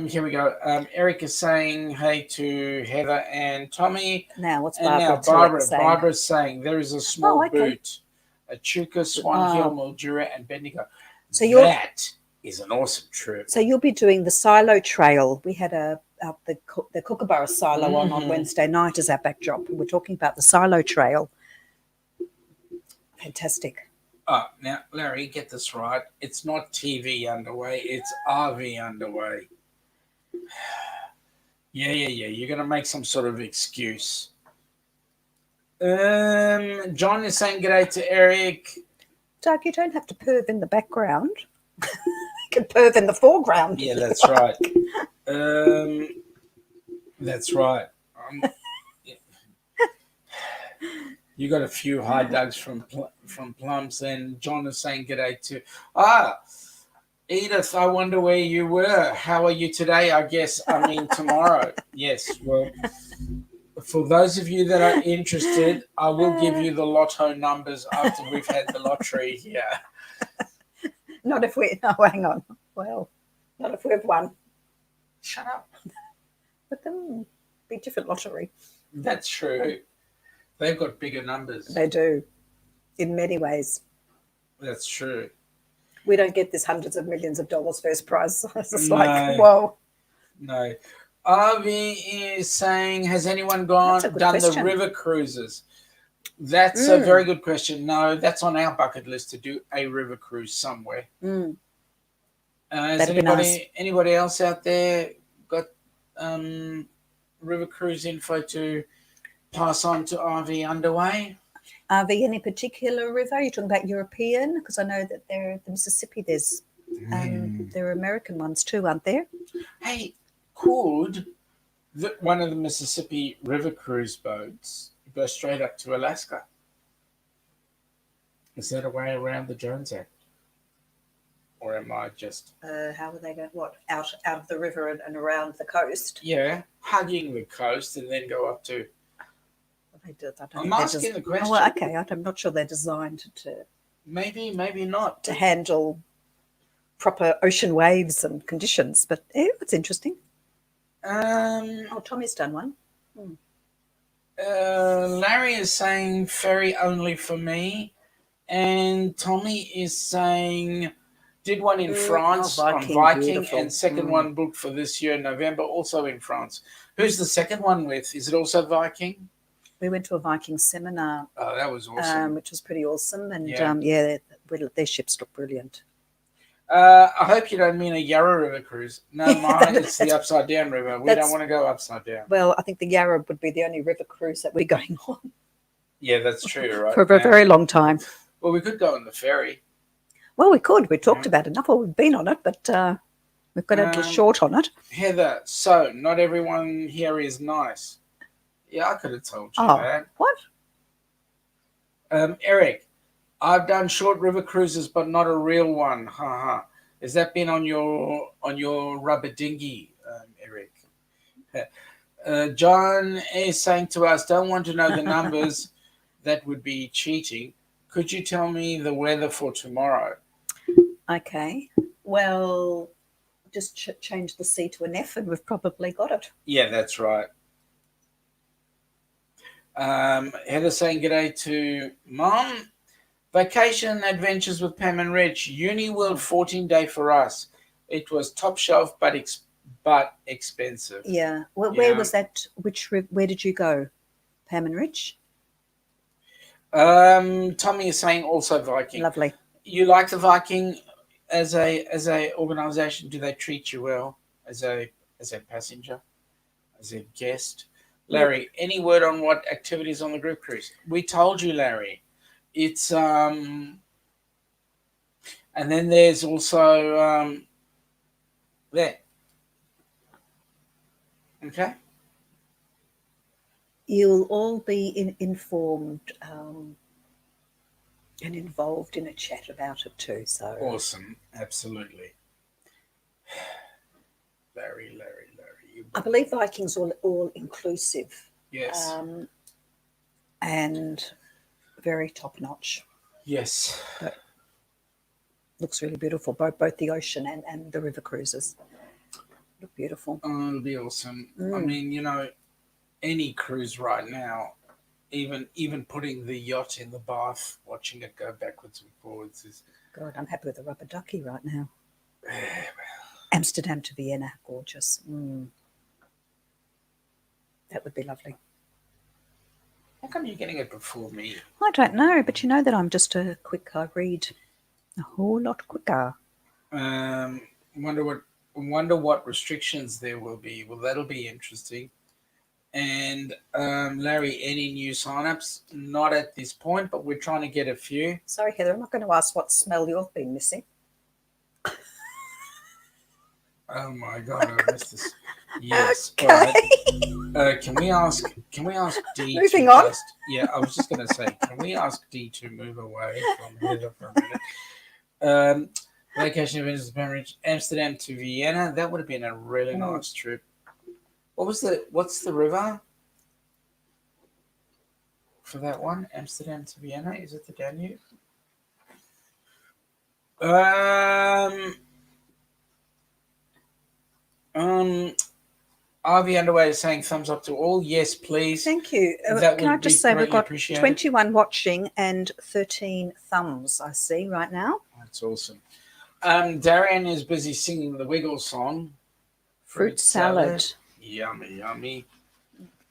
here we go. Eric is saying hey to Heather and Tommy. Now what's And Barbara? now Barbara. saying? Barbara's saying there is a small okay. boot, a Chuka, Swan Hill, Mildura, and Bendigo. So that is an awesome trip. So you'll be doing the silo trail. We had the Kookaburra silo on Wednesday night as our backdrop. We're talking about the silo trail. Fantastic. Now, Larry, get this right. It's not TV underway. It's RV underway. Yeah. You're going to make some sort of excuse. John is saying g'day to Eric. Doug, you don't have to perv in the background. You can perv in the foreground. Yeah, that's right. That's right. You got a few high dugs from Plums, and John is saying g'day to Edith. I wonder where you were. How are you today? Tomorrow. Yes. Well, for those of you that are interested, I will give you the lotto numbers after we've had the lottery here. Not if we. No, hang on. Well, not if we've won. Shut up. But then be different lottery. That's true. They've got bigger numbers. They do, in many ways. That's true. We don't get this hundreds of millions of dollars first prize. It's just No. like, whoa. No. RV is saying, has anyone done question. the river cruises? That's a very good question. No, that's on our bucket list to do a river cruise somewhere. Has anybody else out there got river cruise info to pass on to RV underway? RV any particular river? Are you talking about European? Because I know that the Mississippi, there are American ones too, aren't there? Hey, could one of the Mississippi river cruise boats go straight up to Alaska? Is that a way around the Jones Act? Or am I just... how would they go? What? Out of the river and around the coast? Yeah, hugging the coast and then go up to... They do. I don't I'm think they're asking the Oh, question. well, okay, I'm not sure they're designed Maybe not. to handle proper ocean waves and conditions. But yeah, it's interesting. Oh, Tommy's done one. Larry is saying ferry only for me, and Tommy is saying did one in France on Viking, beautiful. and second one booked for this year in November, also in France. Who's the second one with? Is it also Viking? We went to a Viking seminar, Oh, that was awesome. which was pretty awesome, and Yeah. their ships look brilliant. I hope you don't mean a Yarra River cruise. No, mine it's the Upside Down River. We don't want to go upside down. Well, I think the Yarra would be the only river cruise that we're going on Yeah, that's true, right? for a very long time. Well, we could go on the ferry. Well, we could. We talked about it enough. Well, we've been on it, but we've got a little short on it. Heather, so not everyone here is nice. Yeah, I could have told you that. What? Eric, I've done short river cruises, but not a real one. Ha. Has that been on your rubber dinghy, Eric? John is saying to us, don't want to know the numbers. That would be cheating. Could you tell me the weather for tomorrow? Okay. Well, just change the C to an F and we've probably got it. Yeah, that's right. Heather saying g'day to Mom. Vacation adventures with Pam and Rich. Uni World 14-day for us. It was top shelf, but expensive. Yeah. Well, where was that? Where did you go, Pam and Rich? Tommy is saying also Viking. Lovely. You like the Viking as a organization? Do they treat you well as a passenger, as a guest? Larry, any word on what activities on the group cruise? We told you, Larry. It's and then there's also there. Okay. You'll all be informed and involved in a chat about it too. So awesome, absolutely. Larry. I believe Viking's all inclusive. Yes. And very top notch. Yes. But looks really beautiful. Both the ocean and the river cruises look beautiful. Oh, it'll be awesome. I mean, any cruise right now, even putting the yacht in the bath, watching it go backwards and forwards is. God, I'm happy with the rubber ducky right now. Well. Amsterdam to Vienna, gorgeous. That would be lovely. How come you're getting it before me? I don't know, but you know that I'm just I read a whole lot quicker. Wonder what restrictions there will be. Well, that'll be interesting. And Larry, any new sign-ups? Not at this point, but we're trying to get a few. Sorry, Heather, I'm not going to ask what smell you've been missing. Oh my God, I missed this. Yes. Okay. Right. Can we ask D? Moving on. Yeah, I was just going to say, can we ask D to move away from Heather for a minute? Vacation adventures with Amsterdam to Vienna. That would have been a really nice trip. What's the river for that one? Amsterdam to Vienna. Is it the Danube? RV Underway is saying thumbs up to all. Yes, please. Thank you. Can I just say we've got 21 watching and 13 thumbs, I see right now. That's awesome. Darian is busy singing the Wiggle song. Fruit salad. Yummy.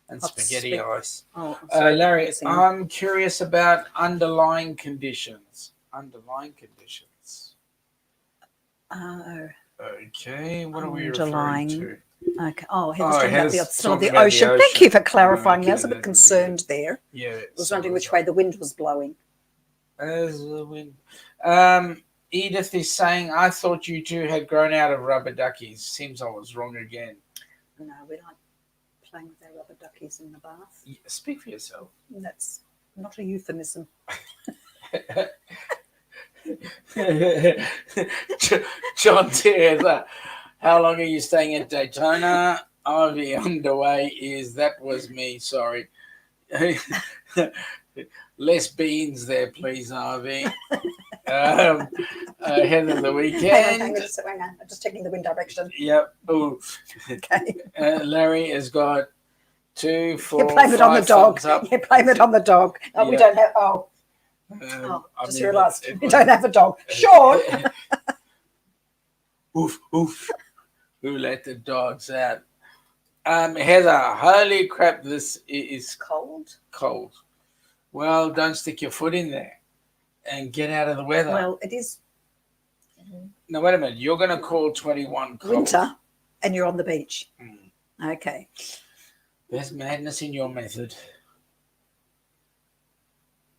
And spaghetti ice. Oh, Larry, I'm curious about underlying conditions. Oh. Okay, what are we referring to? Okay. Oh, Heather's talking about the smell of the about ocean. the ocean. Thank you for clarifying. I was a bit concerned there. Yeah. I was wondering which way the wind was blowing. As the wind. Edith is saying, I thought you two had grown out of rubber duckies. Seems I was wrong again. No, we like playing with our rubber duckies in the bath. Yeah, speak for yourself. That's not a euphemism. John Taylor, how long are you staying at Daytona? RV Underway that was me, sorry. Less beans there, please, Harvey. Ahead of the Hang weekend. on. I'm just checking the wind direction. Yep. Ooh. Okay. Larry has got 2, 4, You blame it on the 5 dog. thumbs up. You blame it on the dog. Oh, we Yeah. don't have. Just realised we don't have a dog. Sean. Oof, oof. Who let the dogs out? Heather, holy crap, this is Cold. cold. Well, don't stick your foot in there and get out of the weather. Well, it is Now, wait a minute. You're going to call 21 cold. winter, and you're on the beach. Okay. There's madness in your method.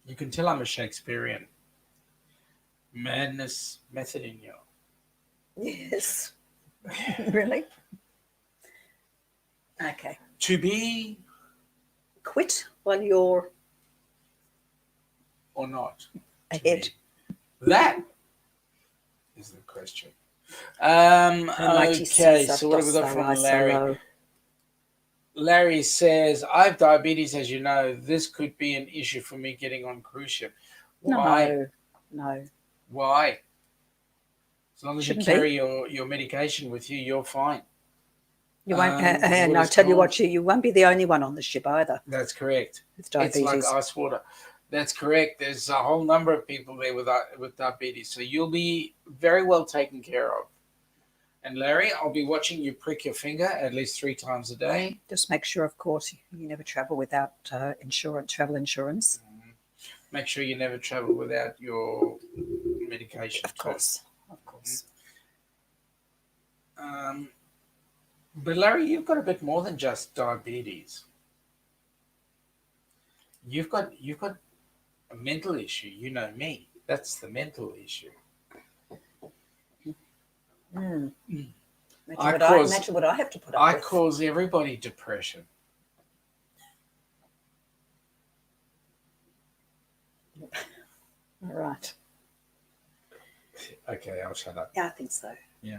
You can tell I'm a Shakespearean. Madness method in you. Yes. Really? Okay. To be Quit while you're or not? ahead. That is the question. Mighty Okay, Caesar so what have we got dost from thou rise so Larry? low. Larry says, I have diabetes, as you know. This could be an issue for me getting on cruise ship. Why? No. Why? As long as Shouldn't you carry your medication with you, you're fine. You won't. What And I'll is tell you called- what, you won't be the only one on the ship either That's correct. with diabetes. It's like ice water. That's correct. There's a whole number of people there with diabetes. So you'll be very well taken care of. And Larry, I'll be watching you prick your finger at least 3 times a day. Just make sure, of course, you never travel without travel insurance. Make sure you never travel without your medication. Of course. But Larry, you've got a bit more than just diabetes. You've got a mental issue. You know me. That's the mental issue. Imagine cause- what I have to put up I with. cause everybody depression. All right. Okay, I'll shut up. Yeah, I think so. Yeah.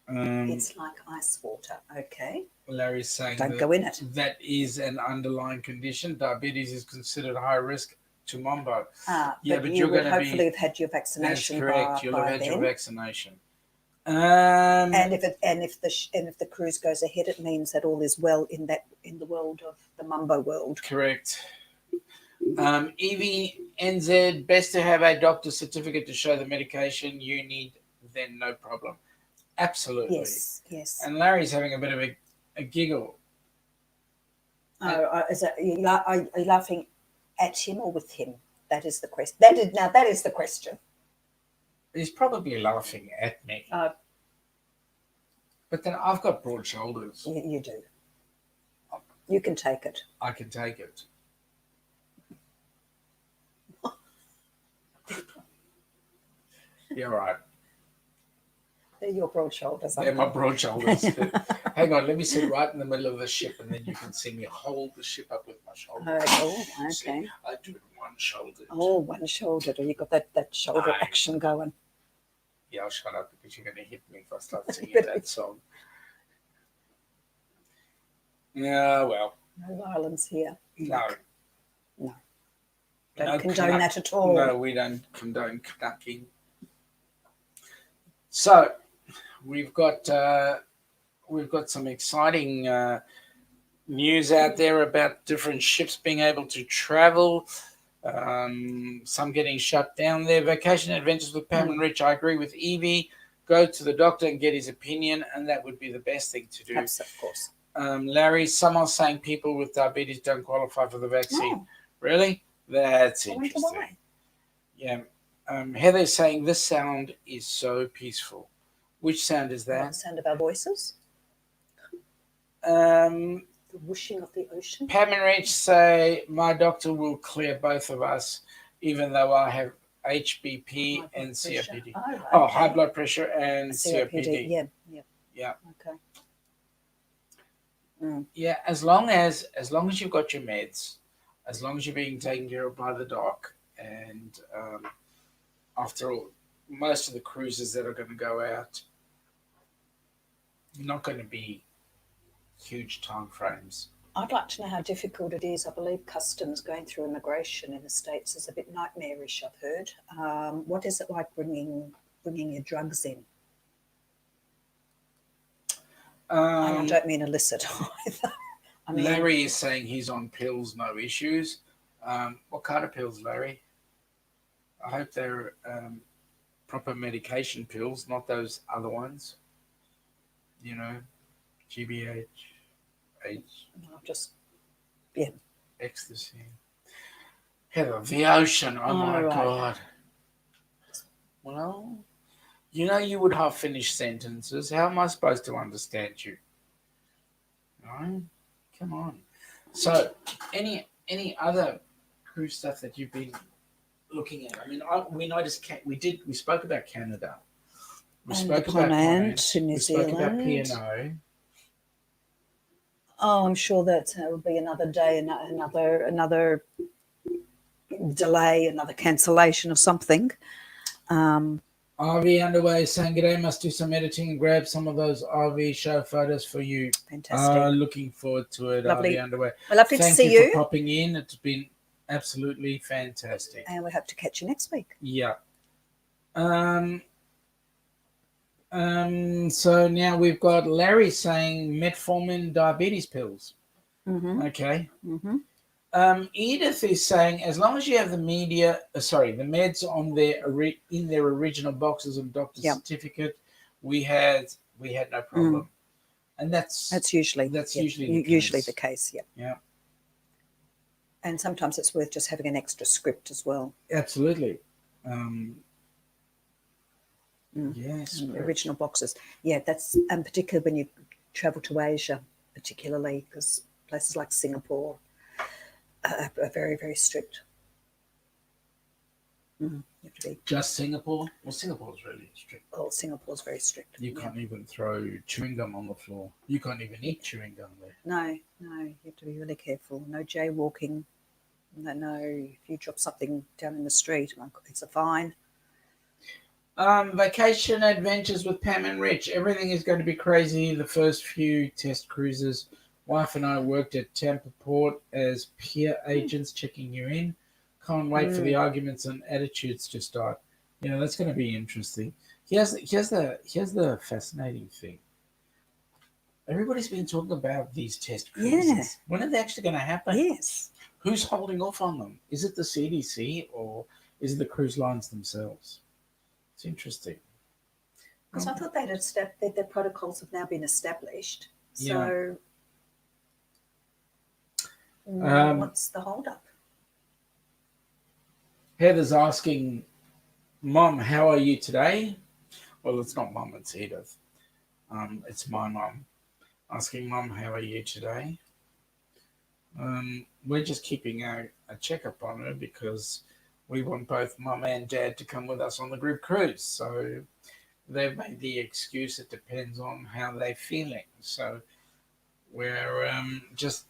It's like ice water. Okay. Larry's saying Don't go in it. that is an underlying condition. Diabetes is considered high risk to Mambo. Yeah, but you would hopefully have had your That's vaccination correct. You'll have by had then. your vaccination. And if the cruise goes ahead, it means that all is well in the world of the Mumbo world. Correct. Evie NZ, best to have a doctor's certificate to show the medication you need, then no problem. Absolutely. Yes. And Larry's having a bit of a giggle. Are you laughing at him or with him? That is the question. That is the question. He's probably laughing at me. But then I've got broad shoulders. You do. You can take it. I can take it. You're right. They're your broad shoulders. They're my broad shoulders. Hang on, let me sit right in the middle of the ship and then you can see me hold the ship up with my shoulders. Okay. See, I do it one-shouldered. Oh, one-shouldered. You got that shoulder action going. Yeah, I'll shut up because you're going to hit me if I start singing that song. Yeah, well. No violence here. No. Don't condone that at all. No, we don't condone knucking. So, we've got some exciting news out there about different ships being able to travel. Some getting shut down there. Vacation Adventures with Pam and Rich. I agree with Evie. Go to the doctor and get his opinion, and that would be the best thing to do. Absolutely, of course. Larry, someone saying people with diabetes don't qualify for the vaccine. Oh. Really? That's I wonder interesting. why. Yeah. Heather is saying this sound is so peaceful. Which sound is The that? sound of our voices. The whooshing of the ocean. Pam and Rich say my doctor will clear both of us, even though I have HBP and COPD. Oh, high blood pressure and COPD. Yeah. Okay. Yeah, as long as you've got your meds, as long as you're being taken care of by the doc, and after all, most of the cruises that are going to go out, not going to be huge time frames. I'd like to know how difficult it is. I believe customs going through immigration in the States is a bit nightmarish, I've heard. What is it like bringing your drugs in? And I don't mean illicit either. I mean, Larry is saying he's on pills, no issues. What kind of pills, Larry? I hope they're proper medication pills, not those other ones. You know, GBH, just, yeah. ecstasy. Heather, the ocean. Oh my right. God. Well, you know you would have finished sentences. How am I supposed to understand you? No? Come on. So, any other cruise stuff that you've been looking at? I mean, we noticed we spoke about Canada. We And spoke the about Ponant in New We spoke about Zealand. P&O. Oh, I'm sure that will be another day, another delay, another cancellation of something. RV Underway saying, "G'day, must do some editing and grab some of those RV show photos for you." Fantastic. Looking forward to it, Lovely. RV Underway. Well, lovely to see Thank you you. for popping in. It's been absolutely fantastic. And we hope to catch you next week. Yeah. So now we've got Larry saying metformin diabetes pills. Mm-hmm. Okay. Mm-hmm. Edith is saying, as long as you have the meds on in their original boxes and doctor's certificate, we had no problem, and that's usually the case. Yeah. Yeah. And sometimes it's worth just having an extra script as well. Absolutely. Yes. Original boxes. Yeah, that's particularly when you travel to Asia, particularly because places like Singapore are very, very strict. You have to be just Singapore. Well, Singapore is really strict. Oh, Singapore's very strict. You can't even throw chewing gum on the floor. You can't even eat chewing gum there. No, you have to be really careful. No jaywalking. No, if you drop something down in the street, it's a fine. Vacation adventures with Pam and Rich. Everything is going to be crazy. The first few test cruises. Wife and I worked at Tampa Port as peer agents checking you in. Can't wait for the arguments and attitudes to start. Yeah, that's going to be interesting. Here's the fascinating thing. Everybody's been talking about these test cruises. Yeah. When are they actually going to happen? Yes. Who's holding off on them? Is it the CDC or is it the cruise lines themselves? It's interesting. Because I thought their protocols have now been established. So what's the hold-up? Heather's asking, Mom, how are you today? Well, it's not Mom, it's Edith. It's my mom. Asking Mom, how are you today? We're just keeping a checkup on her because we want both Mum and Dad to come with us on the group cruise. So they've made the excuse. It depends on how they're feeling. So we're just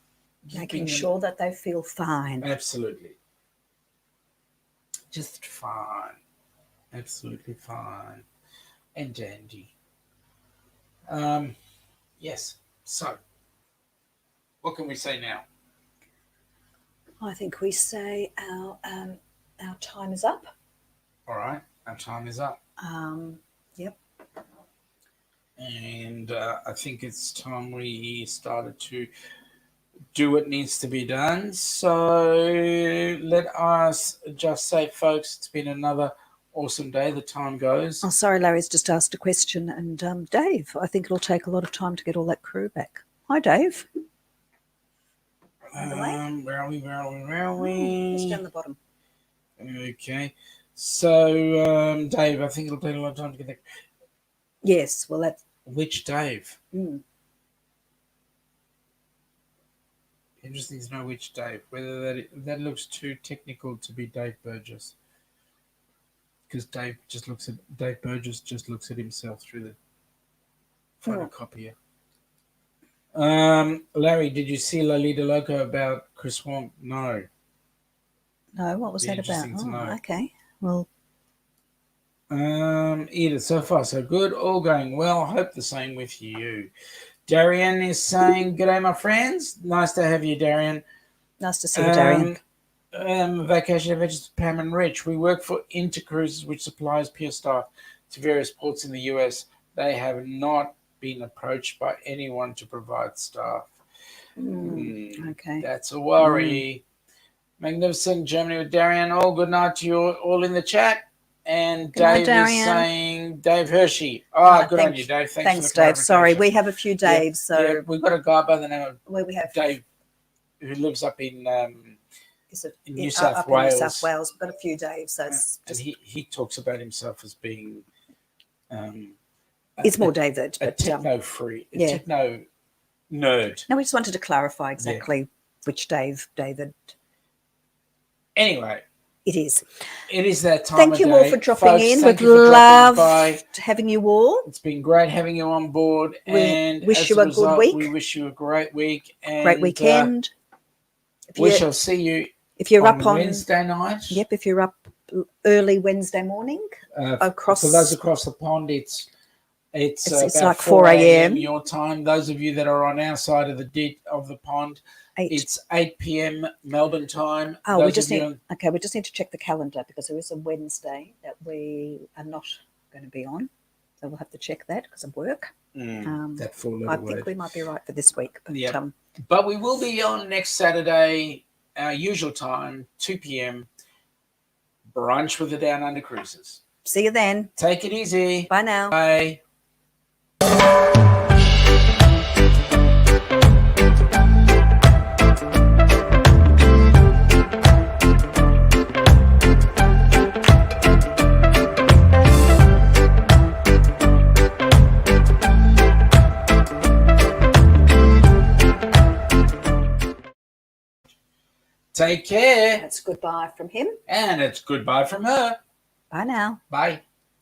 making sure that they feel fine. Absolutely. Just fine. Absolutely fine. And dandy. Yes. So, what can we say now? I think we say our time is up. All right. Our time is up. Yep. And I think it's time we started to do what needs to be done. So let us just say, folks, it's been another awesome day. The time goes. Oh, sorry, Larry's just asked a question. And Dave, I think it'll take a lot of time to get all that crew back. Hi, Dave. Where are we? Just down the bottom. Okay. So, Dave, I think it'll take a lot of time to get that. Yes, well, that's... Which Dave? Interesting to know which Dave. Whether that looks too technical to be Dave Burgess. Because Dave Burgess just looks at himself through the photocopier. Larry, did you see Lolita Loco about Chris Wong? No. No, what was that about? Oh, okay. Well, Edith, so far so good, all going well. Hope the same with you. Darian is saying, "G'day, my friends. Nice to have you, Darian. Nice to see you, Darian. Vacation Adventures with Pam and Rich. We work for Intercruises, which supplies peer staff to various ports in the US. They have not been approached by anyone to provide staff. Okay. That's a worry. Magnificent Germany with Darian. All good night to you all in the chat. And Good night, Dave Darian. is saying, Dave Hershey. Good on you, Dave. Thanks, for the Dave. Sorry, clarification. we have a few Daves. So we've got a guy by the name of we have Dave who lives up in New up South in Wales. New South Wales. We've got a few Daves. So it's And he talks about himself as being it's more David, a but techno nerd. No, we just wanted to clarify exactly which David. Anyway, it is. It is that time. Thank of you day. all for dropping Folks, in. thank We'd you for dropping love by. having you all. It's been great having you on board. And wish as you a a result, good week. We wish you a great week. And, great weekend. We shall see you if you're on up on Wednesday night. Yep, if you're up early Wednesday morning. For those across the pond, it's about like 4 a.m. your time. Those of you that are on our side of the pond, it's 8 p.m. Melbourne time. We just need to check the calendar because there is a Wednesday that we are not going to be on, so we'll have to check that because of work. That I think we might be right for this week, but we will be on next Saturday, our usual time, 2 p.m. Brunch with the Downunder Cruises. See you then. Take it easy. Bye now. Bye. Take care. That's goodbye from him. And it's goodbye from her. Bye now. Bye.